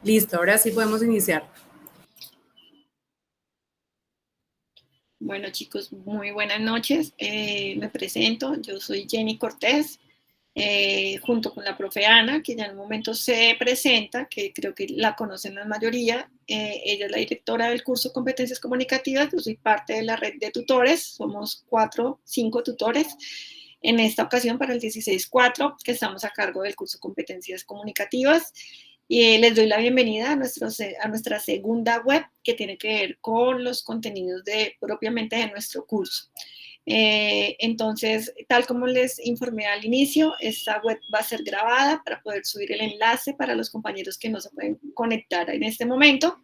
Listo, ahora sí podemos iniciar. Bueno, chicos, muy buenas noches. Me presento, yo soy Jenny Cortés, junto con la profe Ana, que ya en un momento se presenta, que creo que la conocen la mayoría. Ella es la directora del curso Competencias Comunicativas. Yo soy parte de la red de tutores, somos 5 tutores. En esta ocasión, para el 16-4, que estamos a cargo del curso Competencias Comunicativas. Y les doy la bienvenida a nuestra segunda web, que tiene que ver con los contenidos propiamente de nuestro curso. Entonces, tal como les informé al inicio, esta web va a ser grabada para poder subir el enlace para los compañeros que no se pueden conectar en este momento,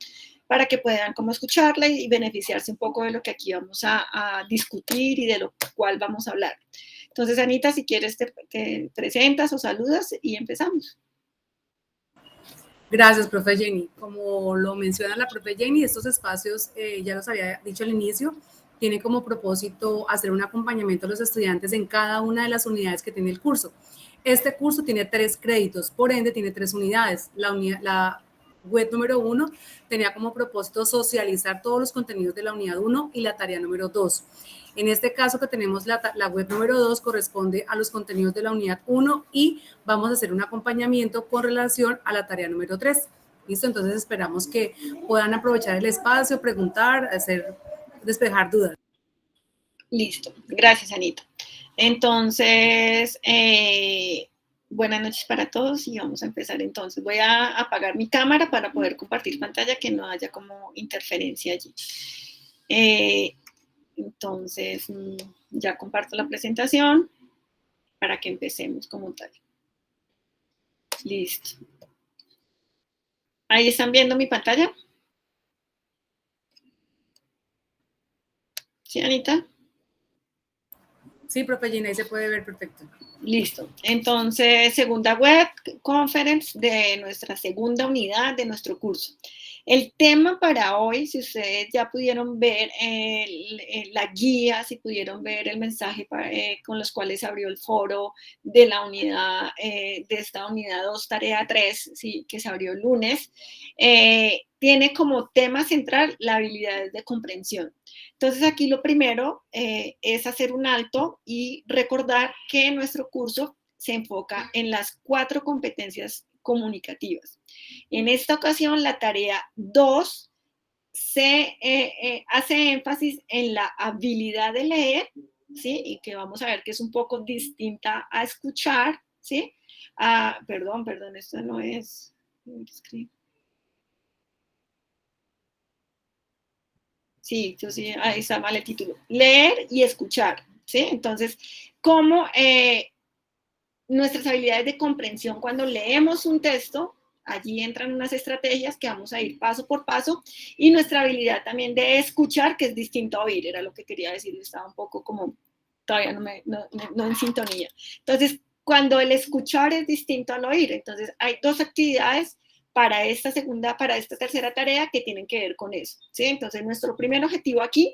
para que puedan como escucharla y beneficiarse un poco de lo que aquí vamos a discutir y de lo cual vamos a hablar. Entonces, Anita, si quieres te presentas o saludas y empezamos. Gracias, profe Jenny. Como lo menciona la profe Jenny, estos espacios, ya los había dicho al inicio, tienen como propósito hacer un acompañamiento a los estudiantes en cada una de las unidades que tiene el curso. Este curso tiene 3 créditos, por ende tiene 3 unidades. La web número 1 tenía como propósito socializar todos los contenidos de la unidad 1 y la tarea número 2. En este caso que tenemos la web número 2 corresponde a los contenidos de la unidad 1 y vamos a hacer un acompañamiento con relación a la tarea número 3. ¿Listo? Entonces esperamos que puedan aprovechar el espacio, preguntar, despejar dudas. Listo. Gracias, Anita. Entonces, buenas noches para todos y vamos a empezar entonces. Voy a apagar mi cámara para poder compartir pantalla, que no haya como interferencia allí. Entonces, ya comparto la presentación para que empecemos como tal. Listo. ¿Ahí están viendo mi pantalla? ¿Sí, Anita? Sí, profe Gina, ahí se puede ver perfecto. Listo. Entonces, segunda web conference de nuestra segunda unidad de nuestro curso. El tema para hoy, si ustedes ya pudieron ver la guía, si pudieron ver el mensaje con los cuales se abrió el foro de la unidad, de esta unidad 2, tarea 3, ¿sí? Que se abrió el lunes, tiene como tema central la habilidad de comprensión. Entonces, aquí lo primero es hacer un alto y recordar que nuestro curso se enfoca en las 4 competencias comunicativas. En esta ocasión, la tarea 2 se hace énfasis en la habilidad de leer, ¿sí? Y que vamos a ver que es un poco distinta a escuchar, ¿sí? Perdón, esto no es... Sí, yo sí, ahí está mal el título. Leer y escuchar, ¿sí? Entonces, ¿cómo nuestras habilidades de comprensión cuando leemos un texto? Allí entran unas estrategias que vamos a ir paso por paso, y nuestra habilidad también de escuchar, que es distinto a oír, era lo que quería decir, estaba un poco como todavía no en sintonía. Entonces, cuando el escuchar es distinto al oír, entonces hay 2 actividades para esta tercera tarea que tienen que ver con eso, ¿sí? Entonces, nuestro primer objetivo aquí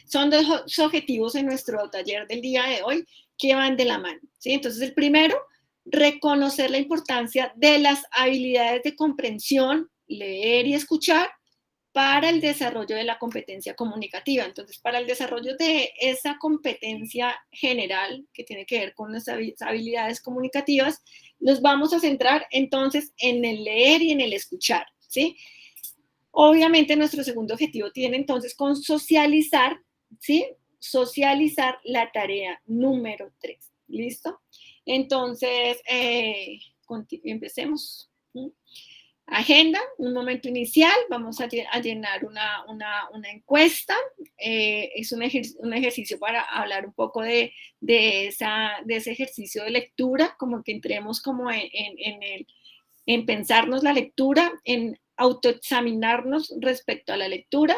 son 2 objetivos en nuestro taller del día de hoy que van de la mano, ¿sí? Entonces, el primero, reconocer la importancia de las habilidades de comprensión, leer y escuchar para el desarrollo de la competencia comunicativa. Entonces, para el desarrollo de esa competencia general que tiene que ver con nuestras habilidades comunicativas, nos vamos a centrar entonces en el leer y en el escuchar, ¿sí? Obviamente, nuestro segundo objetivo tiene entonces con socializar, ¿sí? Socializar la tarea número 3. ¿Listo? Entonces, empecemos. Agenda, un momento inicial, vamos a llenar una encuesta, es un ejercicio para hablar un poco de ese ejercicio de lectura, como que entremos como en pensarnos la lectura, en autoexaminarnos respecto a la lectura.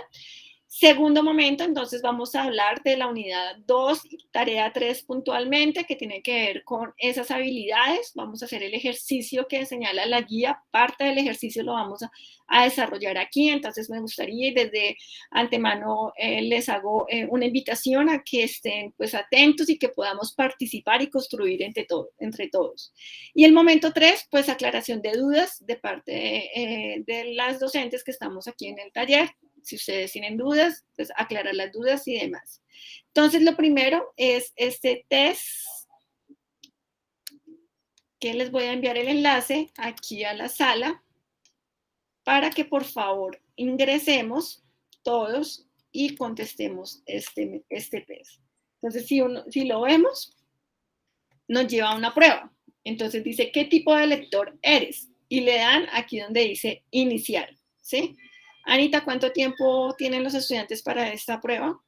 Segundo momento, entonces vamos a hablar de la unidad 2, tarea 3 puntualmente, que tiene que ver con esas habilidades. Vamos a hacer el ejercicio que señala la guía. Parte del ejercicio lo vamos a desarrollar aquí. Entonces me gustaría, y desde antemano les hago una invitación a que estén pues atentos y que podamos participar y construir entre todos. Y el momento 3, pues aclaración de dudas de parte de las docentes que estamos aquí en el taller. Si ustedes tienen dudas, pues aclarar las dudas y demás. Entonces, lo primero es este test, que les voy a enviar el enlace aquí a la sala para que por favor ingresemos todos y contestemos este test. Entonces, si lo vemos, nos lleva a una prueba. Entonces dice, ¿qué tipo de lector eres? Y le dan aquí donde dice iniciar, ¿sí? Anita, ¿cuánto tiempo tienen los estudiantes para esta prueba?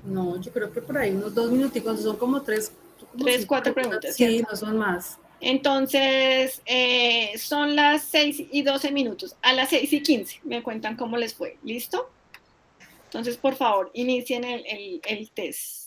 No, yo creo que por ahí unos 2 minuticos, son como 4 preguntas, sí, ¿cierto? no son más. Entonces, son las 6:12. A las 6:15 me cuentan cómo les fue. ¿Listo? Entonces, por favor, inicien el test.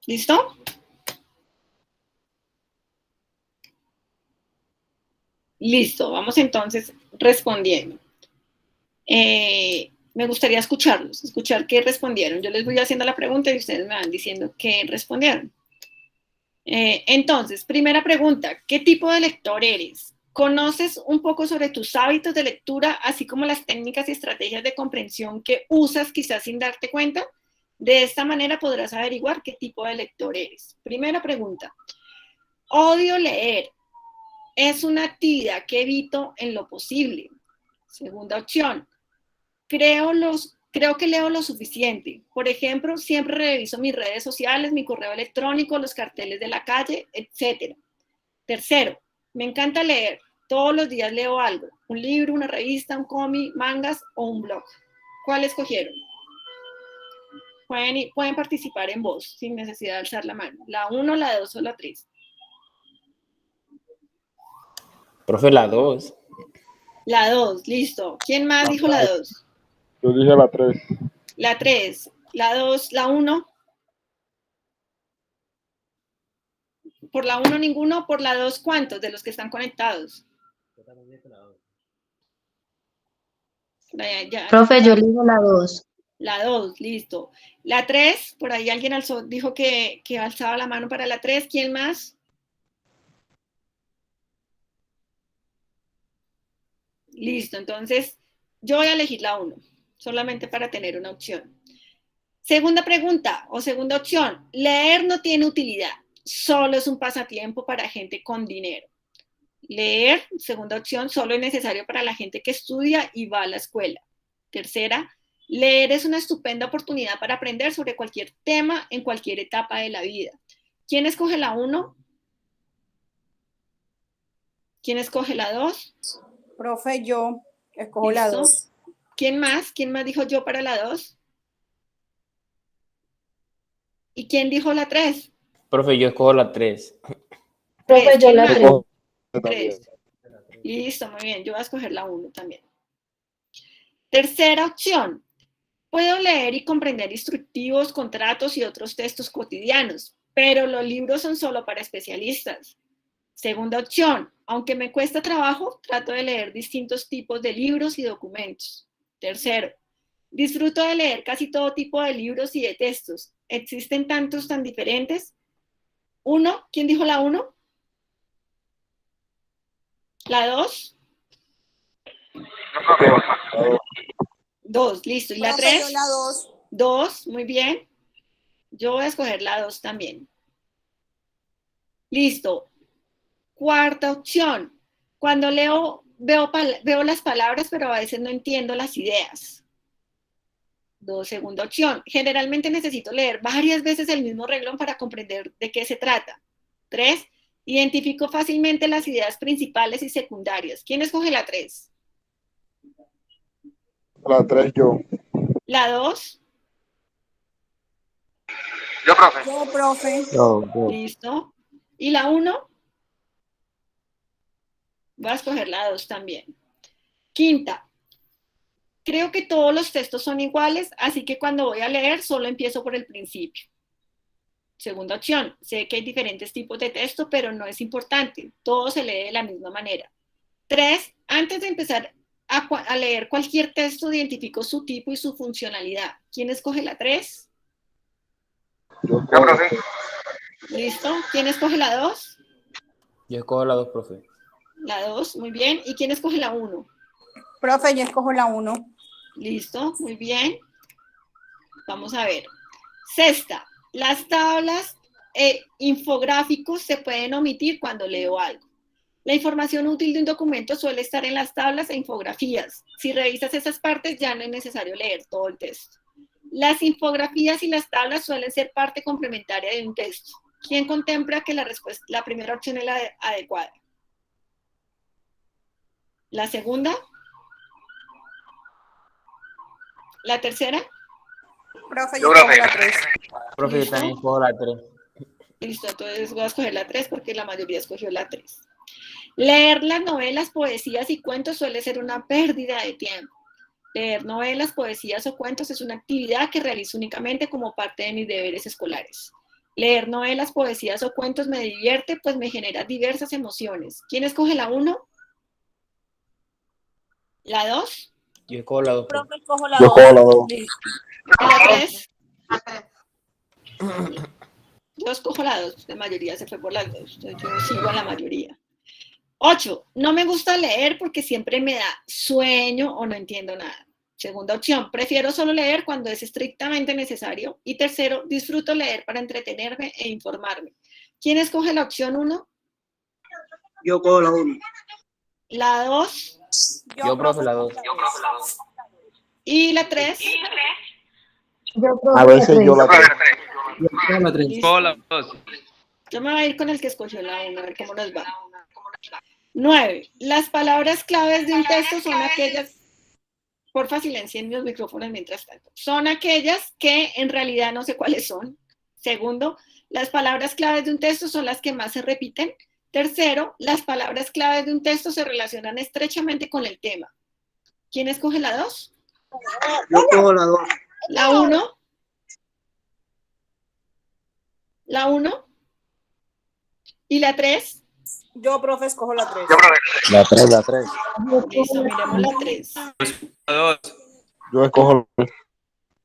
¿Listo? Listo, vamos entonces respondiendo. Me gustaría escuchar qué respondieron. Yo les voy haciendo la pregunta y ustedes me van diciendo qué respondieron. Entonces, primera pregunta, ¿qué tipo de lector eres? ¿Conoces un poco sobre tus hábitos de lectura, así como las técnicas y estrategias de comprensión que usas quizás sin darte cuenta? De esta manera podrás averiguar qué tipo de lector eres. Primera pregunta, odio leer. Es una actividad que evito en lo posible. Segunda opción, creo que leo lo suficiente. Por ejemplo, siempre reviso mis redes sociales, mi correo electrónico, los carteles de la calle, etc. Tercero, me encanta leer. Todos los días leo algo. Un libro, una revista, un cómic, mangas o un blog. ¿Cuál escogieron? Pueden participar en voz sin necesidad de alzar la mano. La 1, la 2 o la 3. Profe, la 2. La 2, listo. ¿Quién más dijo la 2? Yo dije la 3. La 3. La 2, la 1. Por la 1 ninguno, por la 2 ¿cuántos de los que están conectados? Profe, yo elijo la 2. La 2, listo. La 3, por ahí alguien dijo que alzaba la mano para la 3. ¿Quién más? Listo, entonces yo voy a elegir la 1, solamente para tener una opción. Segunda pregunta o segunda opción, leer no tiene utilidad, solo es un pasatiempo para gente con dinero. Leer, segunda opción, solo es necesario para la gente que estudia y va a la escuela. Tercera, Leer es una estupenda oportunidad para aprender sobre cualquier tema en cualquier etapa de la vida. ¿Quién escoge la 1? ¿Quién escoge la 2? Profe, yo escojo la ¿Listo? 2. ¿Quién más? ¿Quién más dijo yo para la 2? ¿Y quién dijo la 3? Profe, yo escojo la 3. Profe, yo ¿Quién la más? 3. 3. Listo, muy bien. Yo voy a escoger la 1 también. Tercera opción. Puedo leer y comprender instructivos, contratos y otros textos cotidianos, pero los libros son solo para especialistas. Segunda opción. Aunque me cuesta trabajo, trato de leer distintos tipos de libros y documentos. Tercero. Disfruto de leer casi todo tipo de libros y de textos. ¿Existen tantos tan diferentes? 1. ¿Quién dijo la 1? ¿La 2? 2, listo. ¿Y la Profe, 3? yo la 2. 2, muy bien. Yo voy a escoger la 2 también. Listo. Cuarta opción. Cuando leo, veo las palabras, pero a veces no entiendo las ideas. 2, segunda opción. Generalmente necesito leer varias veces el mismo renglón para comprender de qué se trata. 3, identifico fácilmente las ideas principales y secundarias. ¿Quién escoge la 3? La 3 yo. ¿La 2? Yo, profe. Yo, profe. Listo. ¿Y la 1? Voy a escoger la 2 también. Quinta. Creo que todos los textos son iguales, así que cuando voy a leer solo empiezo por el principio. Segunda opción. Sé que hay diferentes tipos de texto, pero no es importante. Todo se lee de la misma manera. 3. Antes de empezar a leer cualquier texto, identifico su tipo y su funcionalidad. ¿Quién escoge la 3? Yo, profe. ¿Listo? ¿Quién escoge la 2? Yo escojo la 2, profe. La 2, muy bien. ¿Y quién escoge la 1? Profe, yo escojo la 1. Listo, muy bien. Vamos a ver. Sexta, las tablas e infográficos se pueden omitir cuando leo algo. La información útil de un documento suele estar en las tablas e infografías. Si revisas esas partes, ya no es necesario leer todo el texto. Las infografías y las tablas suelen ser parte complementaria de un texto. ¿Quién contempla que la primera opción es la adecuada? ¿La segunda? ¿La tercera? Profe, yo escojo la 3. Profe, yo ¿Listo? también escojo la 3. Listo, entonces voy a escoger la 3 porque la mayoría escogió la 3. Leer las novelas, poesías y cuentos suele ser una pérdida de tiempo. Leer novelas, poesías o cuentos es una actividad que realizo únicamente como parte de mis deberes escolares. Leer novelas, poesías o cuentos me divierte, pues me genera diversas emociones. ¿Quién escoge la 1? ¿La 2? Yo escojo la 2, profe. Profe, escojo la Yo 2. escojo la 2. ¿Y la 3? Yo escojo la 2, la mayoría se fue por las 2, yo sigo a la mayoría. 8. No me gusta leer porque siempre me da sueño o no entiendo nada. Segunda opción, prefiero solo leer cuando es estrictamente necesario. Y tercero, disfruto leer para entretenerme e informarme. ¿Quién escoge la opción 1? Yo cojo la 1. ¿La 2? Yo, profe, la 2. ¿Y la 3? Yo, A profe, la veces 3. yo la 3. Yo escojo la 3. Listo. Yo me voy a ir con el que escogió la 1, a ver cómo nos va. 9. Las palabras claves de un texto son aquellas, porfa silencien los micrófonos mientras tanto, son aquellas que en realidad no sé cuáles son. Segundo, las palabras claves de un texto son las que más se repiten. Tercero, las palabras claves de un texto se relacionan estrechamente con el tema. ¿Quién escoge la 2? Yo cojo la 2. ¿La 1? ¿La 1? ¿Y la 3? Yo, profe, escojo la 3. La 3, la 3. Listo, miremos la 3. Yo escojo la 3.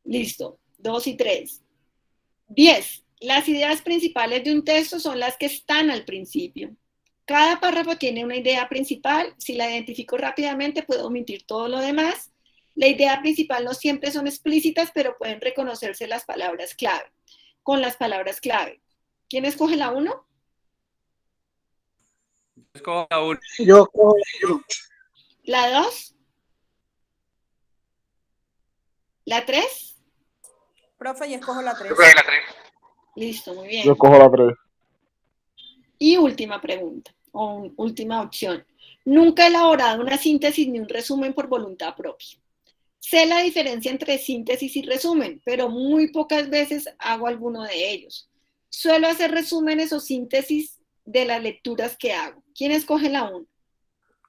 Listo, 2 y 3. 10. Las ideas principales de un texto son las que están al principio. Cada párrafo tiene una idea principal. Si la identifico rápidamente, puedo omitir todo lo demás. La idea principal no siempre son explícitas, pero pueden reconocerse las palabras clave. Con las palabras clave. ¿Quién escoge la 1? Yo cojo la 1. ¿La 2? ¿La 3? Profe, yo escojo la 3. Yo profe, la 3. Listo, muy bien. Yo escojo la 3. Y última pregunta, o última opción. Nunca he elaborado una síntesis ni un resumen por voluntad propia. Sé la diferencia entre síntesis y resumen, pero muy pocas veces hago alguno de ellos. Suelo hacer resúmenes o síntesis de las lecturas que hago. ¿Quién escoge la 1?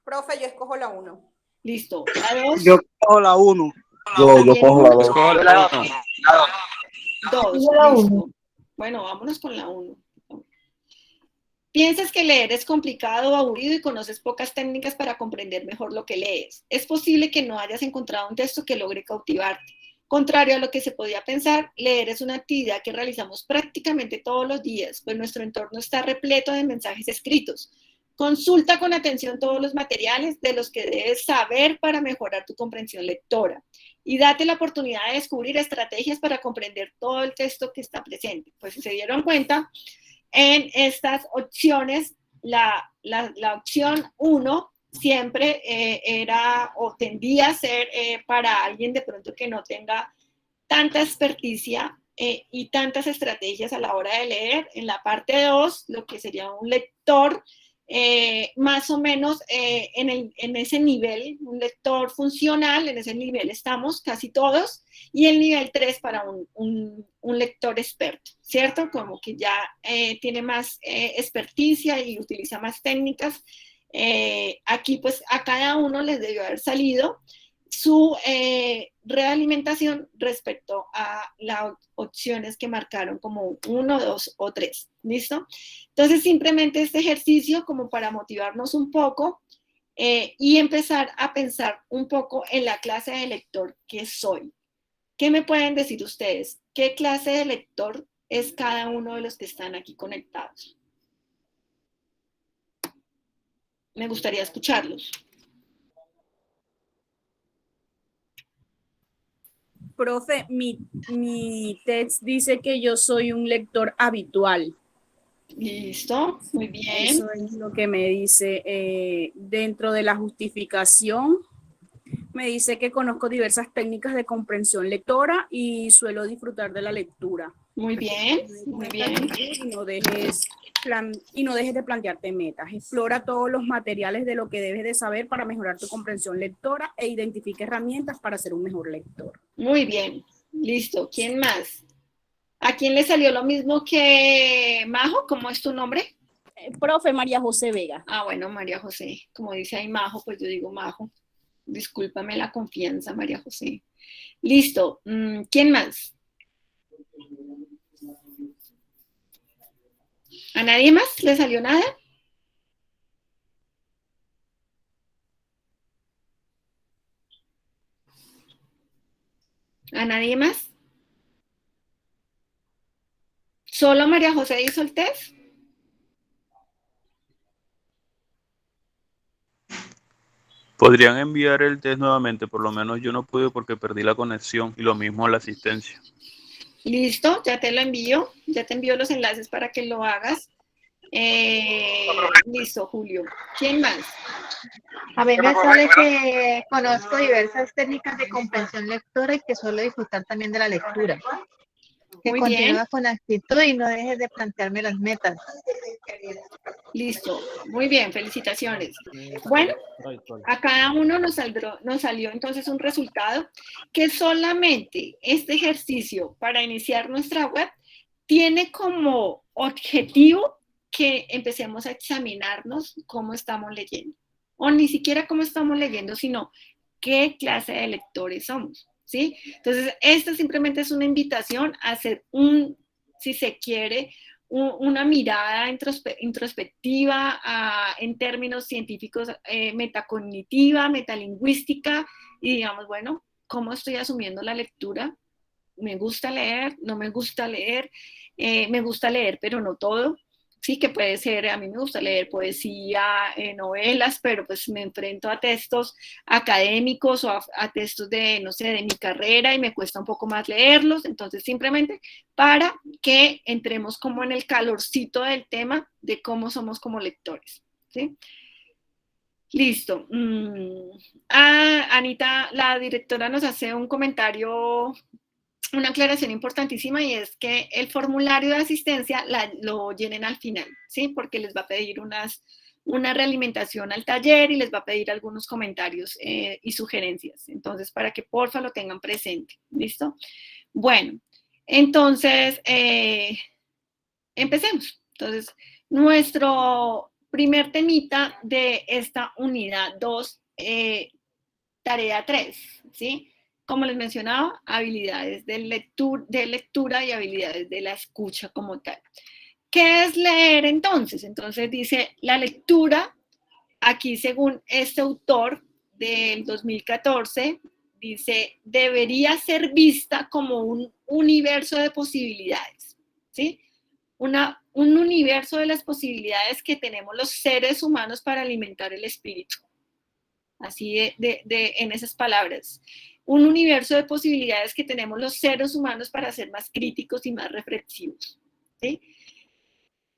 Profe, yo escojo la 1. Listo. ¿La 2? Yo cojo la 1. Yo cojo la 2. Escojo Yo la la 1. 2. Yo la Listo. 1. Bueno, vámonos con la 1. ¿Piensas que leer es complicado o aburrido y conoces pocas técnicas para comprender mejor lo que lees? Es posible que no hayas encontrado un texto que logre cautivarte. Contrario a lo que se podía pensar, leer es una actividad que realizamos prácticamente todos los días, pues nuestro entorno está repleto de mensajes escritos. Consulta con atención todos los materiales de los que debes saber para mejorar tu comprensión lectora y date la oportunidad de descubrir estrategias para comprender todo el texto que está presente. Pues si se dieron cuenta, en estas opciones, la opción 1 siempre era o tendía a ser para alguien de pronto que no tenga tanta experticia y tantas estrategias a la hora de leer. En la parte 2, lo que sería un lector más o menos en ese nivel, un lector funcional, en ese nivel estamos casi todos, y el nivel 3 para un lector experto, ¿cierto? Como que ya tiene más experticia y utiliza más técnicas. Aquí pues a cada uno les debió haber salido su realimentación respecto a las opciones que marcaron como 1, 2 o 3. ¿Listo? Entonces, simplemente este ejercicio como para motivarnos un poco y empezar a pensar un poco en la clase de lector que soy. ¿Qué me pueden decir ustedes? ¿Qué clase de lector es cada uno de los que están aquí conectados? Me gustaría escucharlos. Profe, mi text dice que yo soy un lector habitual. Listo, muy bien. Eso es lo que me dice. Dentro de la justificación, me dice que conozco diversas técnicas de comprensión lectora y suelo disfrutar de la lectura. Muy bien, muy bien. Y no dejes de plantearte metas. Explora todos los materiales de lo que debes de saber para mejorar tu comprensión lectora e identifica herramientas para ser un mejor lector. Muy bien, listo. ¿Quién más? ¿A quién le salió lo mismo que Majo? ¿Cómo es tu nombre? Profe María José Vega. Ah, bueno, María José. Como dice ahí Majo, pues yo digo Majo. Discúlpame la confianza, María José. Listo. ¿Quién más? ¿A nadie más le salió nada? ¿A nadie más? ¿Solo María José hizo el test? Podrían enviar el test nuevamente, por lo menos yo no pude porque perdí la conexión y lo mismo la asistencia. Listo, ya te lo envío, ya te envío los enlaces para que lo hagas. Listo, Julio. ¿Quién más? A mí me sale que conozco diversas técnicas de comprensión lectora y que suelo disfrutar también de la lectura. Que Muy continúa bien. con actitud y no dejes de plantearme las metas. Listo, muy bien, felicitaciones. Bueno, a cada uno nos salió entonces un resultado que solamente este ejercicio para iniciar nuestra web tiene como objetivo que empecemos a examinarnos cómo estamos leyendo. O ni siquiera cómo estamos leyendo, sino qué clase de lectores somos, ¿sí? Entonces, esta simplemente es una invitación a hacer si se quiere, una mirada introspectiva en términos científicos, metacognitiva, metalingüística, y digamos, bueno, ¿cómo estoy asumiendo la lectura? ¿Me gusta leer? ¿No me gusta leer? Me gusta leer, pero no todo. Sí, que puede ser, a mí me gusta leer poesía, novelas, pero pues me enfrento a textos académicos o a textos de, no sé, de mi carrera y me cuesta un poco más leerlos. Entonces, simplemente para que entremos como en el calorcito del tema de cómo somos como lectores, ¿sí? Listo. Anita, la directora, nos hace un comentario, una aclaración importantísima, y es que el formulario de asistencia lo llenen al final, ¿sí? Porque les va a pedir una realimentación al taller y les va a pedir algunos comentarios y sugerencias. Entonces, para que porfa lo tengan presente. ¿Listo? Bueno, entonces, empecemos. Entonces, nuestro primer temita de esta unidad 2, tarea 3, ¿sí? Como les mencionaba, habilidades de lectura y habilidades de la escucha como tal. ¿Qué es leer entonces? Entonces dice, la lectura, aquí según este autor del 2014, dice, debería ser vista como un universo de posibilidades, ¿sí? Un universo de las posibilidades que tenemos los seres humanos para alimentar el espíritu. Así en esas palabras. Un universo de posibilidades que tenemos los seres humanos para ser más críticos y más reflexivos, ¿sí?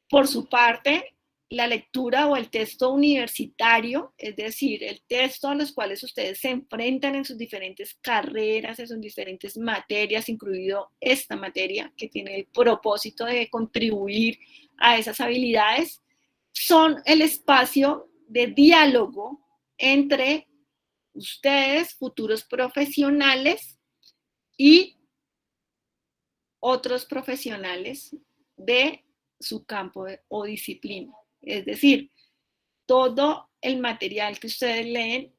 Por su parte, la lectura o el texto universitario, es decir, el texto a los cuales ustedes se enfrentan en sus diferentes carreras, en sus diferentes materias, incluido esta materia que tiene el propósito de contribuir a esas habilidades, son el espacio de diálogo entre ustedes, futuros profesionales, y otros profesionales de su campo o disciplina. Es decir, todo el material que ustedes leen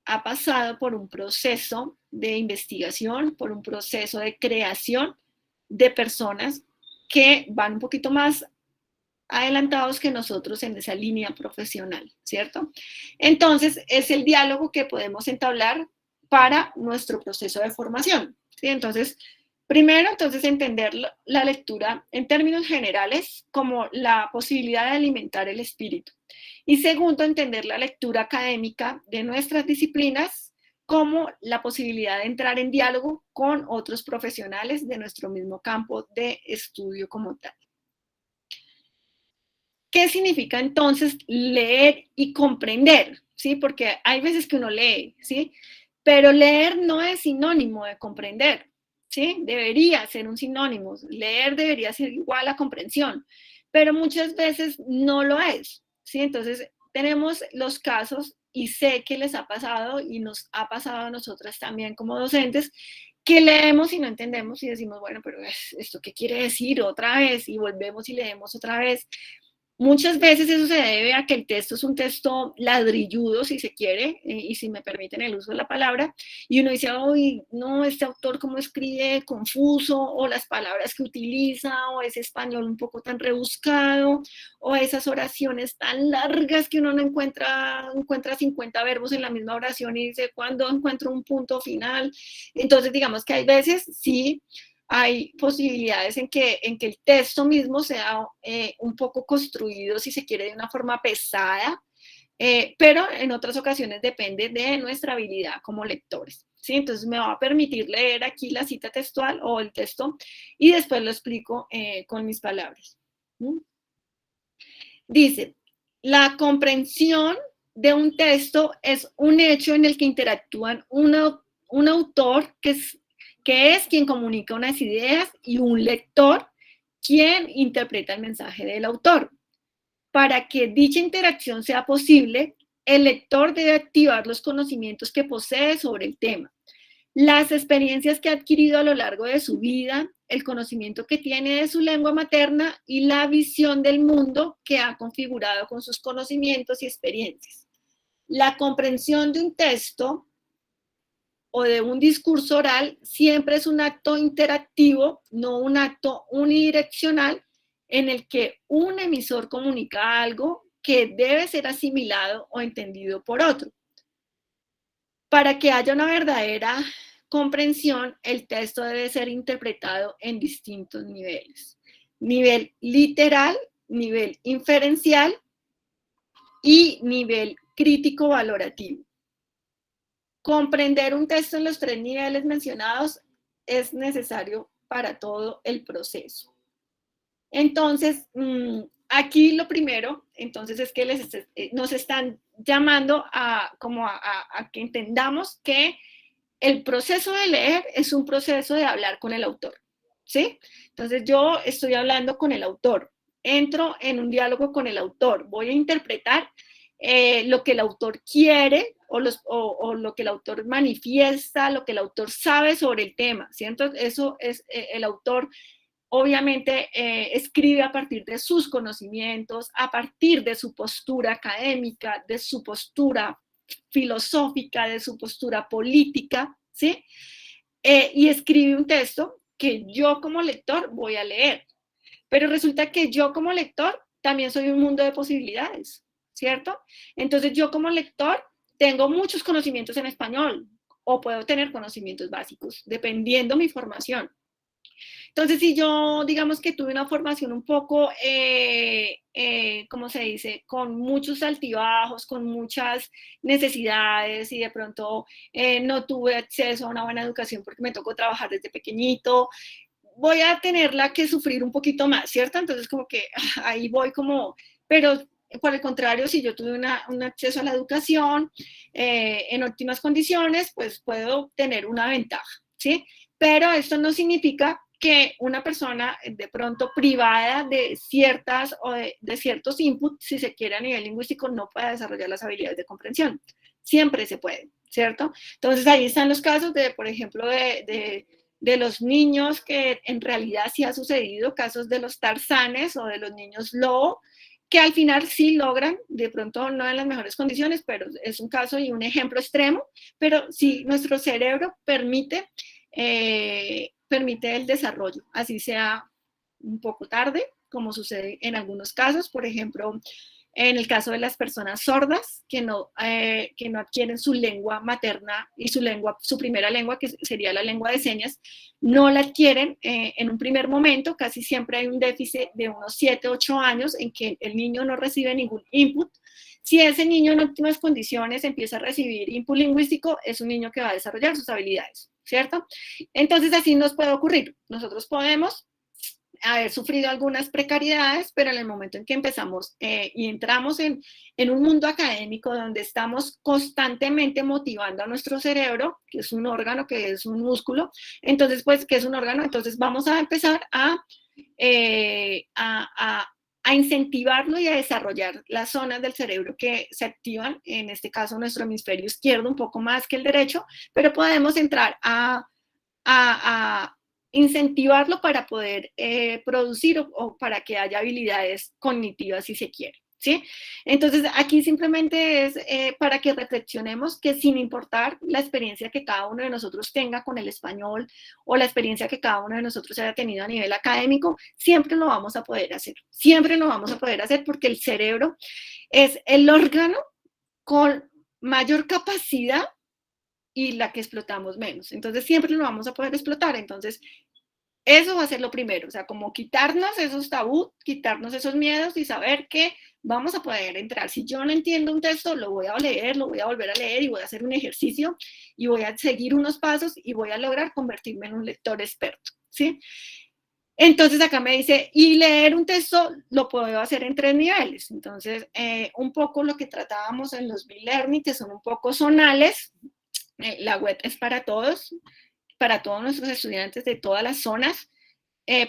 ha pasado por un proceso de investigación, por un proceso de creación de personas que van un poquito más adelantados que nosotros en esa línea profesional, ¿cierto? Entonces, es el diálogo que podemos entablar para nuestro proceso de formación, ¿sí? Entonces, primero, entender la lectura en términos generales como la posibilidad de alimentar el espíritu. Y segundo, entender la lectura académica de nuestras disciplinas como la posibilidad de entrar en diálogo con otros profesionales de nuestro mismo campo de estudio como tal. ¿Qué significa entonces leer y comprender? ¿Sí? Porque hay veces que uno lee, ¿sí? Pero leer no es sinónimo de comprender, ¿sí? Debería ser un sinónimo. Leer debería ser igual a comprensión, pero muchas veces no lo es, ¿sí? Entonces, tenemos los casos, y sé que les ha pasado y nos ha pasado a nosotras también como docentes, que leemos y no entendemos y decimos, bueno, pero ¿esto qué quiere decir otra vez? Y volvemos y leemos otra vez. Muchas veces eso se debe a que el texto es un texto ladrilludo, si se quiere, y si me permiten el uso de la palabra, y uno dice, uy, no, este autor cómo escribe confuso, o las palabras que utiliza, o ese español un poco tan rebuscado, o esas oraciones tan largas que uno no encuentra 50 verbos en la misma oración y dice, ¿cuándo encuentro un punto final? Entonces, digamos que hay veces, sí, hay posibilidades en que el texto mismo sea un poco construido, si se quiere, de una forma pesada, pero en otras ocasiones depende de nuestra habilidad como lectores, ¿sí? Entonces me va a permitir leer aquí la cita textual o el texto y después lo explico con mis palabras. Dice, la comprensión de un texto es un hecho en el que interactúan un autor que es quien comunica unas ideas y un lector quien interpreta el mensaje del autor. Para que dicha interacción sea posible, el lector debe activar los conocimientos que posee sobre el tema, las experiencias que ha adquirido a lo largo de su vida, el conocimiento que tiene de su lengua materna y la visión del mundo que ha configurado con sus conocimientos y experiencias. La comprensión de un texto o de un discurso oral siempre es un acto interactivo, no un acto unidireccional en el que un emisor comunica algo que debe ser asimilado o entendido por otro. Para que haya una verdadera comprensión, el texto debe ser interpretado en distintos niveles. Nivel literal, nivel inferencial y nivel crítico-valorativo. Comprender un texto en los 3 niveles mencionados es necesario para todo el proceso. Entonces, aquí lo primero, entonces, es que nos están llamando a que entendamos que el proceso de leer es un proceso de hablar con el autor, ¿sí? Entonces, yo estoy hablando con el autor, entro en un diálogo con el autor, voy a interpretar lo que el autor quiere o lo que el autor manifiesta, lo que el autor sabe sobre el tema, ¿cierto? Eso es el autor. Obviamente escribe a partir de sus conocimientos, a partir de su postura académica, de su postura filosófica, de su postura política, ¿sí? Y escribe un texto que yo como lector voy a leer. Pero resulta que yo como lector también soy un mundo de posibilidades, ¿cierto? Entonces yo como lector tengo muchos conocimientos en español o puedo tener conocimientos básicos, dependiendo mi formación. Entonces, si yo, digamos que tuve una formación un poco, ¿cómo se dice?, con muchos altibajos, con muchas necesidades y de pronto no tuve acceso a una buena educación porque me tocó trabajar desde pequeñito, voy a tenerla que sufrir un poquito más, ¿cierto? Entonces, como que ahí voy como, pero por el contrario, si yo tuve un acceso a la educación en óptimas condiciones, pues puedo tener una ventaja, ¿sí? Pero esto no significa que una persona de pronto privada de ciertas o de ciertos inputs, si se quiere a nivel lingüístico, no pueda desarrollar las habilidades de comprensión. Siempre se puede, ¿cierto? Entonces ahí están los casos de, por ejemplo, de los niños que en realidad sí ha sucedido, casos de los tarzanes o de los niños lobo, que al final sí logran, de pronto no en las mejores condiciones, pero es un caso y un ejemplo extremo, pero sí nuestro cerebro permite el desarrollo, así sea un poco tarde, como sucede en algunos casos, por ejemplo, en el caso de las personas sordas que no adquieren su lengua materna y su primera lengua, que sería la lengua de señas, no la adquieren en un primer momento, casi siempre hay un déficit de unos 7, 8 años en que el niño no recibe ningún input. Si ese niño en óptimas condiciones empieza a recibir input lingüístico, es un niño que va a desarrollar sus habilidades, ¿cierto? Entonces así nos puede ocurrir. Nosotros podemos haber sufrido algunas precariedades, pero en el momento en que empezamos y entramos en un mundo académico donde estamos constantemente motivando a nuestro cerebro, que es un órgano, que es un músculo, entonces, pues, ¿qué es un órgano? Entonces vamos a empezar a incentivarlo y a desarrollar las zonas del cerebro que se activan, en este caso nuestro hemisferio izquierdo un poco más que el derecho, pero podemos entrar a incentivarlo para poder producir o para que haya habilidades cognitivas si se quiere, ¿sí? Entonces aquí simplemente es para que reflexionemos que sin importar la experiencia que cada uno de nosotros tenga con el español o la experiencia que cada uno de nosotros haya tenido a nivel académico, siempre lo vamos a poder hacer, siempre lo vamos a poder hacer porque el cerebro es el órgano con mayor capacidad y la que explotamos menos. Entonces siempre lo vamos a poder explotar. Entonces eso va a ser lo primero, o sea, como quitarnos esos tabús, quitarnos esos miedos y saber que vamos a poder entrar. Si yo no entiendo un texto, lo voy a leer, lo voy a volver a leer y voy a hacer un ejercicio y voy a seguir unos pasos y voy a lograr convertirme en un lector experto, ¿sí? Entonces acá me dice, y leer un texto lo puedo hacer en 3 niveles. Entonces, un poco lo que tratábamos en los B-Learning, que son un poco zonales. La web es para todos nuestros estudiantes de todas las zonas,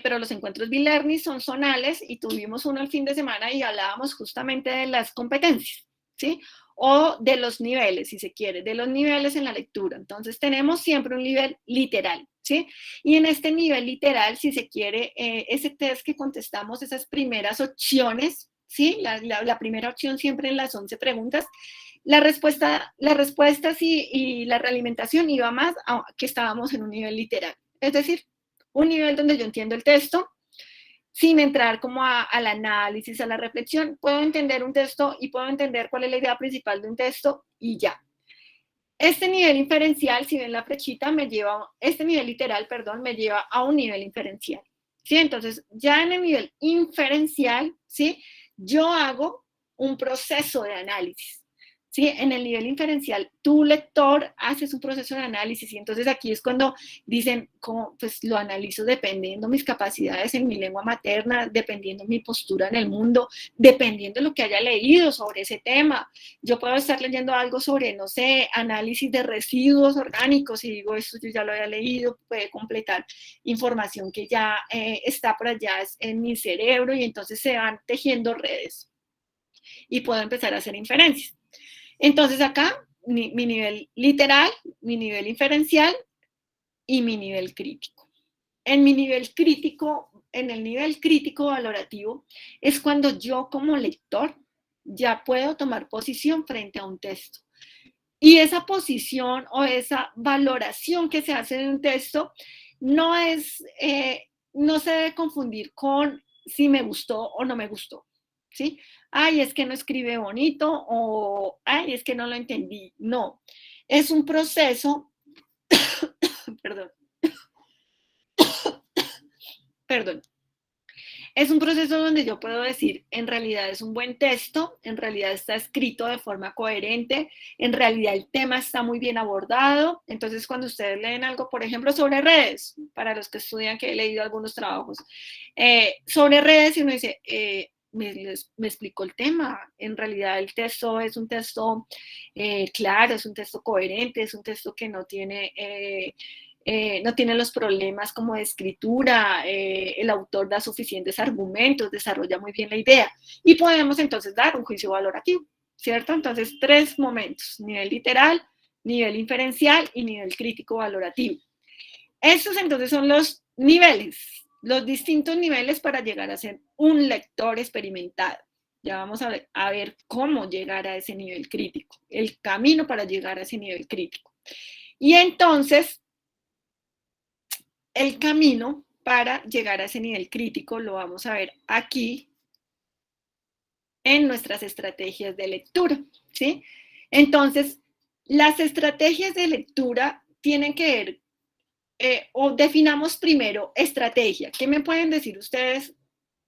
pero los encuentros B-Learning son zonales y tuvimos uno el fin de semana y hablábamos justamente de las competencias, ¿sí? O de los niveles, si se quiere, de los niveles en la lectura. Entonces tenemos siempre un nivel literal, ¿sí? Y en este nivel literal, si se quiere, ese test que contestamos, esas primeras opciones, ¿sí? La primera opción siempre en las 11 preguntas, las respuestas y la realimentación iba más a que estábamos en un nivel literal. Es decir, un nivel donde yo entiendo el texto, sin entrar como al análisis, a la reflexión, puedo entender un texto y puedo entender cuál es la idea principal de un texto y ya. Este nivel inferencial, si ven la flechita, este nivel literal, perdón, me lleva a un nivel inferencial, ¿sí? Entonces, ya en el nivel inferencial, ¿sí? Yo hago un proceso de análisis, ¿sí? En el nivel inferencial, tu lector haces un proceso de análisis y entonces aquí es cuando dicen, pues lo analizo dependiendo mis capacidades en mi lengua materna, dependiendo mi postura en el mundo, dependiendo de lo que haya leído sobre ese tema. Yo puedo estar leyendo algo sobre, no sé, análisis de residuos orgánicos y digo, esto yo ya lo había leído, puede completar información que ya está por allá en mi cerebro y entonces se van tejiendo redes y puedo empezar a hacer inferencias. Entonces acá, mi nivel literal, mi nivel inferencial y mi nivel crítico. En mi nivel crítico, en el nivel crítico valorativo, es cuando yo como lector ya puedo tomar posición frente a un texto. Y esa posición o esa valoración que se hace de un texto no se debe confundir con si me gustó o no me gustó, ¿sí? Ay, es que no escribe bonito o ay, es que no lo entendí. No, es un proceso, perdón, es un proceso donde yo puedo decir, en realidad es un buen texto, en realidad está escrito de forma coherente, en realidad el tema está muy bien abordado. Entonces, cuando ustedes leen algo, por ejemplo, sobre redes, para los que estudian, que he leído algunos trabajos, sobre redes, y uno dice, me explicó el tema. En realidad el texto es un texto claro, es un texto coherente, es un texto que no tiene los problemas como de escritura, el autor da suficientes argumentos, desarrolla muy bien la idea y podemos entonces dar un juicio valorativo, ¿cierto? Entonces, 3 momentos: nivel literal, nivel inferencial y nivel crítico valorativo. Estos entonces son los niveles, los distintos niveles para llegar a ser un lector experimentado. Ya vamos a ver cómo llegar a ese nivel crítico, el camino para llegar a ese nivel crítico. Y entonces, el camino para llegar a ese nivel crítico lo vamos a ver aquí en nuestras estrategias de lectura, ¿sí? Entonces, las estrategias de lectura tienen que ver, o definamos primero estrategia. ¿Qué me pueden decir ustedes?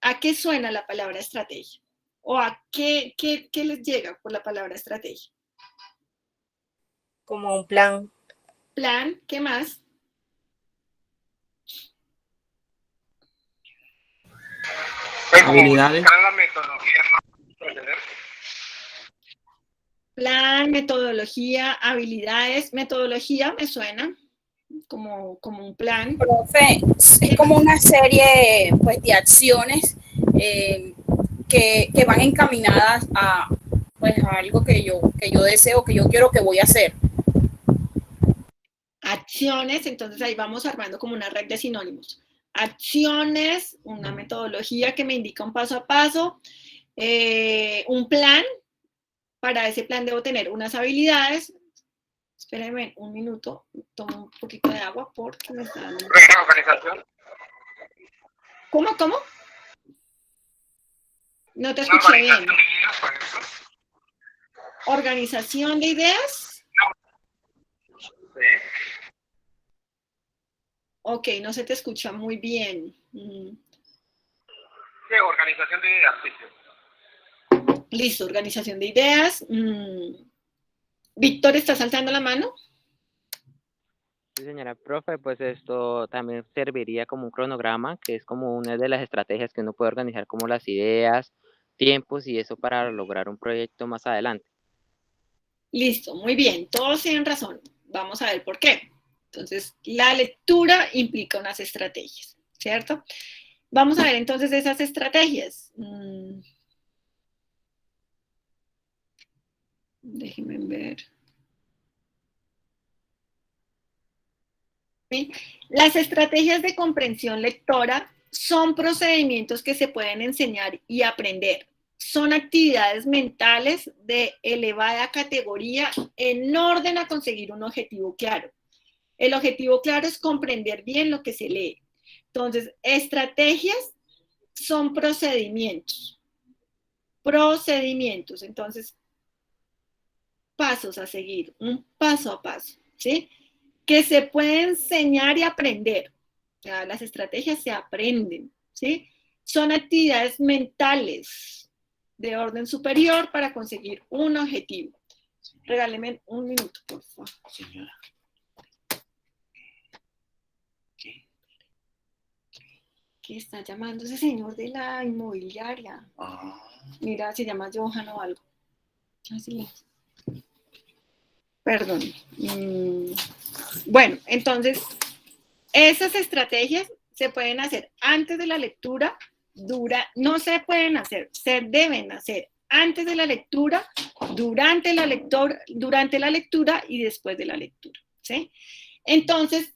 ¿A qué suena la palabra estrategia? ¿O a qué les llega por la palabra estrategia? Como un plan. Plan, ¿qué más? Habilidades. Plan, metodología, habilidades. Metodología me suena como un plan. Profe, es como una serie, pues, de acciones que van encaminadas a, pues, a algo que yo deseo, que yo quiero, que voy a hacer. Acciones, entonces ahí vamos armando como una red de sinónimos. Acciones, una metodología que me indica un paso a paso, un plan. Para ese plan debo tener unas habilidades. Espérenme un minuto, tomo un poquito de agua porque me está dando... Organización. ¿Cómo? No te escuché bien. ¿Organización de ideas? Sí. Ok, no se te escucha muy bien. Sí, organización de ideas, sí. Listo, organización de ideas. Víctor, ¿está saltando la mano? Sí, señora profe, pues esto también serviría como un cronograma, que es como una de las estrategias que uno puede organizar como las ideas, tiempos y eso para lograr un proyecto más adelante. Listo, muy bien, todos tienen razón. Vamos a ver por qué. Entonces, la lectura implica unas estrategias, ¿cierto? Vamos a ver entonces esas estrategias. Déjenme ver. ¿Sí? Las estrategias de comprensión lectora son procedimientos que se pueden enseñar y aprender. Son actividades mentales de elevada categoría en orden a conseguir un objetivo claro. El objetivo claro es comprender bien lo que se lee. Entonces, estrategias son procedimientos. Procedimientos, entonces, pasos a seguir, un paso a paso, ¿sí? Que se puede enseñar y aprender. Ya, las estrategias se aprenden, ¿sí? Son actividades mentales de orden superior para conseguir un objetivo. Regáleme un minuto, por favor. Señora. ¿Qué está llamando ese señor de la inmobiliaria? Mira, se llama Johan o algo. Así es. Perdón. Bueno, entonces, esas estrategias se pueden hacer antes de la lectura, no se pueden hacer, se deben hacer antes de la lectura, durante la lectura y después de la lectura, ¿sí? Entonces,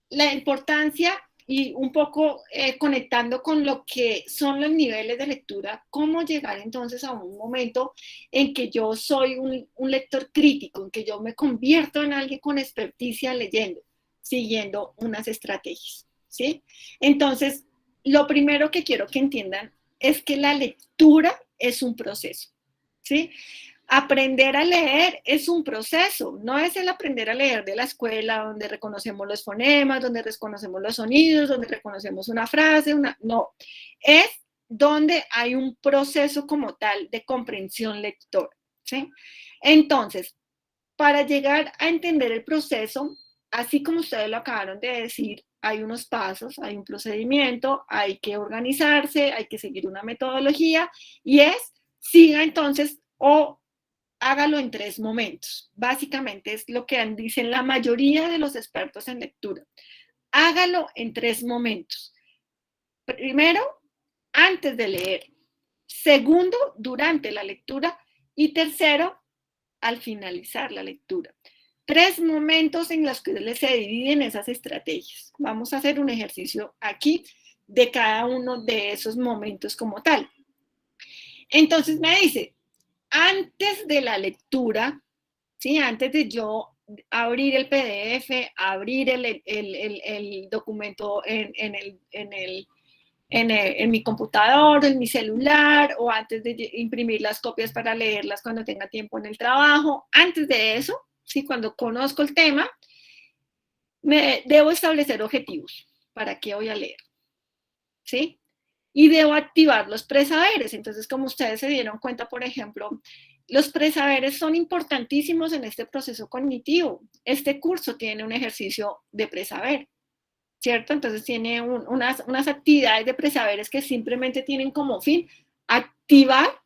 la importancia, y un poco conectando con lo que son los niveles de lectura, cómo llegar entonces a un momento en que yo soy un lector crítico, en que yo me convierto en alguien con experticia leyendo, siguiendo unas estrategias, ¿sí? Entonces, lo primero que quiero que entiendan es que la lectura es un proceso, ¿sí? Aprender a leer es un proceso, no es el aprender a leer de la escuela donde reconocemos los fonemas, donde reconocemos los sonidos, donde reconocemos una frase, no, es donde hay un proceso como tal de comprensión lectora, ¿sí? Entonces, para llegar a entender el proceso, así como ustedes lo acabaron de decir, hay unos pasos, hay un procedimiento, hay que organizarse, hay que seguir una metodología y siga entonces o hágalo en 3 momentos. Básicamente es lo que dicen la mayoría de los expertos en lectura. Hágalo en 3 momentos. Primero, antes de leer. Segundo, durante la lectura. Y tercero, al finalizar la lectura. 3 momentos en los que se dividen esas estrategias. Vamos a hacer un ejercicio aquí de cada uno de esos momentos como tal. Entonces me dice, antes de la lectura, ¿sí? Antes de yo abrir el PDF, abrir el documento en mi computador, en mi celular, o antes de imprimir las copias para leerlas cuando tenga tiempo en el trabajo, antes de eso, ¿sí? Cuando conozco el tema, debo establecer objetivos. ¿Para qué voy a leer? ¿Sí? Y debo activar los presaberes. Entonces, como ustedes se dieron cuenta, por ejemplo, los presaberes son importantísimos en este proceso cognitivo. Este curso tiene un ejercicio de presaber, ¿cierto? Entonces tiene unas actividades de presaberes que simplemente tienen como fin activar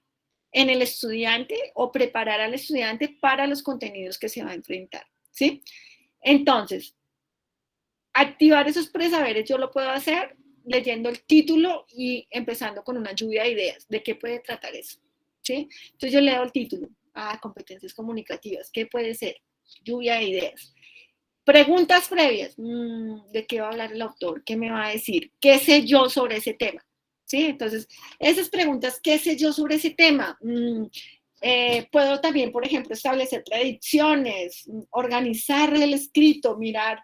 en el estudiante o preparar al estudiante para los contenidos que se va a enfrentar, ¿sí? Entonces, activar esos presaberes yo lo puedo hacer leyendo el título y empezando con una lluvia de ideas. ¿De qué puede tratar eso? ¿Sí? Entonces yo leo el título. Competencias comunicativas. ¿Qué puede ser? Lluvia de ideas. Preguntas previas. ¿De qué va a hablar el autor? ¿Qué me va a decir? ¿Qué sé yo sobre ese tema? ¿Sí? Entonces, esas preguntas, ¿qué sé yo sobre ese tema? Puedo también, por ejemplo, establecer predicciones, organizar el escrito, mirar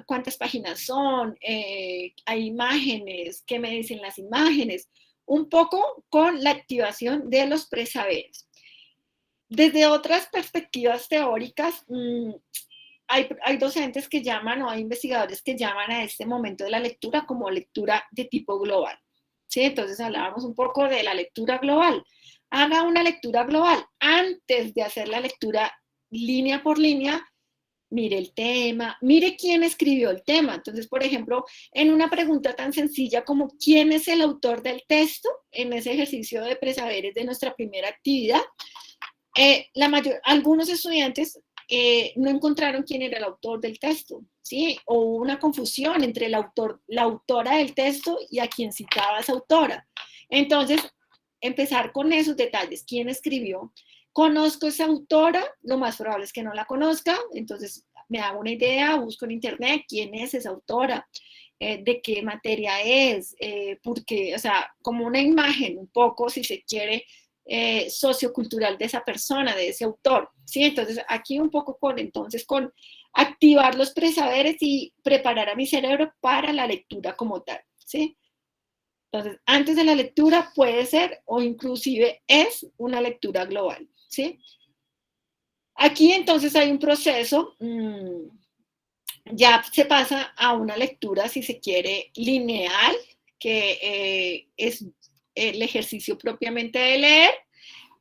cuántas páginas son, hay imágenes, qué me dicen las imágenes, un poco con la activación de los presaberes. Desde otras perspectivas teóricas, hay docentes que llaman o hay investigadores que llaman a este momento de la lectura como lectura de tipo global, ¿sí? Entonces hablábamos un poco de la lectura global. Haga una lectura global antes de hacer la lectura línea por línea. Mire el tema, mire quién escribió el tema. Entonces, por ejemplo, en una pregunta tan sencilla como ¿quién es el autor del texto? En ese ejercicio de presaberes de nuestra primera actividad, algunos estudiantes no encontraron quién era el autor del texto, ¿sí? O hubo una confusión entre la autora del texto y a quien citaba esa autora. Entonces, empezar con esos detalles. ¿Quién escribió? ¿Conozco esa autora? Lo más probable es que no la conozca, entonces me hago una idea, busco en internet quién es esa autora, de qué materia es, porque, o sea, como una imagen un poco, si se quiere, sociocultural de esa persona, de ese autor, ¿sí? Entonces aquí un poco con activar los presaberes y preparar a mi cerebro para la lectura como tal, ¿sí? Entonces, antes de la lectura puede ser o inclusive es una lectura global, ¿sí? Aquí entonces hay un proceso, ya se pasa a una lectura, si se quiere, lineal, que es el ejercicio propiamente de leer,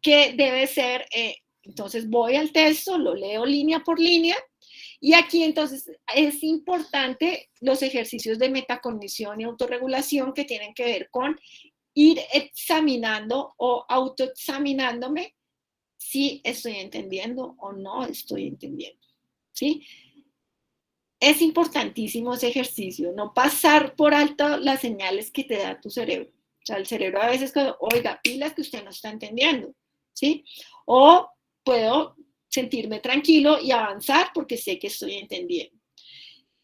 que debe ser, entonces voy al texto, lo leo línea por línea, y aquí entonces es importante los ejercicios de metacognición y autorregulación que tienen que ver con ir examinando o autoexaminándome si estoy entendiendo o no estoy entendiendo, ¿sí? Es importantísimo ese ejercicio, no pasar por alto las señales que te da tu cerebro. O sea, el cerebro a veces, oiga, pilas que usted no está entendiendo, ¿sí? O puedo sentirme tranquilo y avanzar porque sé que estoy entendiendo.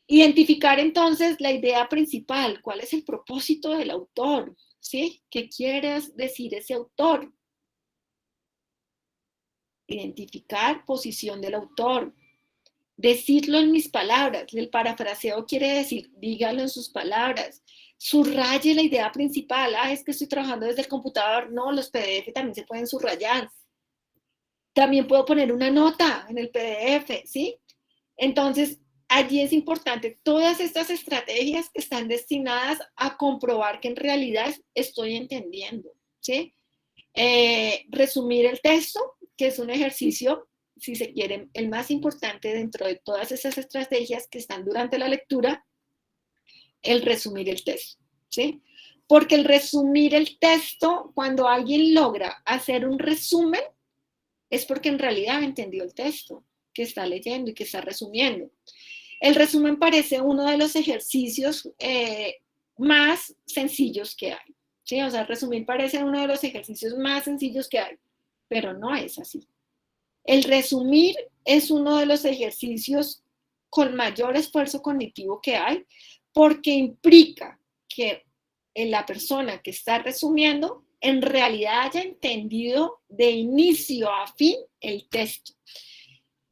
Identificar entonces la idea principal, cuál es el propósito del autor, ¿sí? ¿Qué quiere decir ese autor? Identificar posición del autor. Decirlo en mis palabras. El parafraseo quiere decir, dígalo en sus palabras. Subraye la idea principal. Es que estoy trabajando desde el computador. No, los PDF también se pueden subrayar. También puedo poner una nota en el PDF, ¿sí? Entonces, allí es importante todas estas estrategias que están destinadas a comprobar que en realidad estoy entendiendo, ¿sí? Resumir el texto, que es un ejercicio, si se quiere, el más importante dentro de todas esas estrategias que están durante la lectura, el resumir el texto, ¿sí? Porque el resumir el texto, cuando alguien logra hacer un resumen, es porque en realidad entendió el texto que está leyendo y que está resumiendo. El resumen parece uno de los ejercicios más sencillos que hay, ¿sí? O sea, resumir parece uno de los ejercicios más sencillos que hay, pero no es así. El resumir es uno de los ejercicios con mayor esfuerzo cognitivo que hay, porque implica que la persona que está resumiendo en realidad haya entendido de inicio a fin el texto,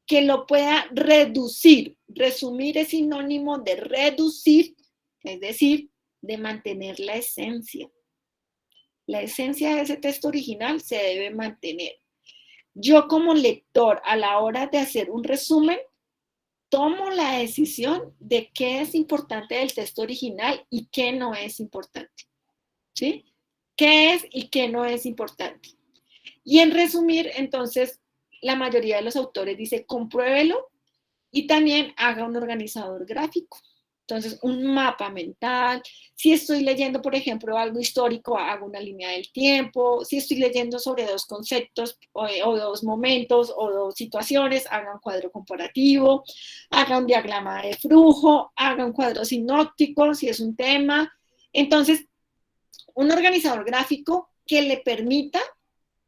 que lo pueda reducir. Resumir es sinónimo de reducir, es decir, de mantener la esencia. La esencia de ese texto original se debe mantener. Yo como lector, a la hora de hacer un resumen, tomo la decisión de qué es importante del texto original y qué no es importante, ¿sí? ¿Qué es y qué no es importante? Y en resumir, entonces, la mayoría de los autores dice, compruébelo y también haga un organizador gráfico. Entonces, un mapa mental. Si estoy leyendo, por ejemplo, algo histórico, hago una línea del tiempo. Si estoy leyendo sobre dos conceptos o dos momentos o dos situaciones, haga un cuadro comparativo, haga un diagrama de flujo, haga un cuadro sinóptico, si es un tema. Entonces, un organizador gráfico que le permita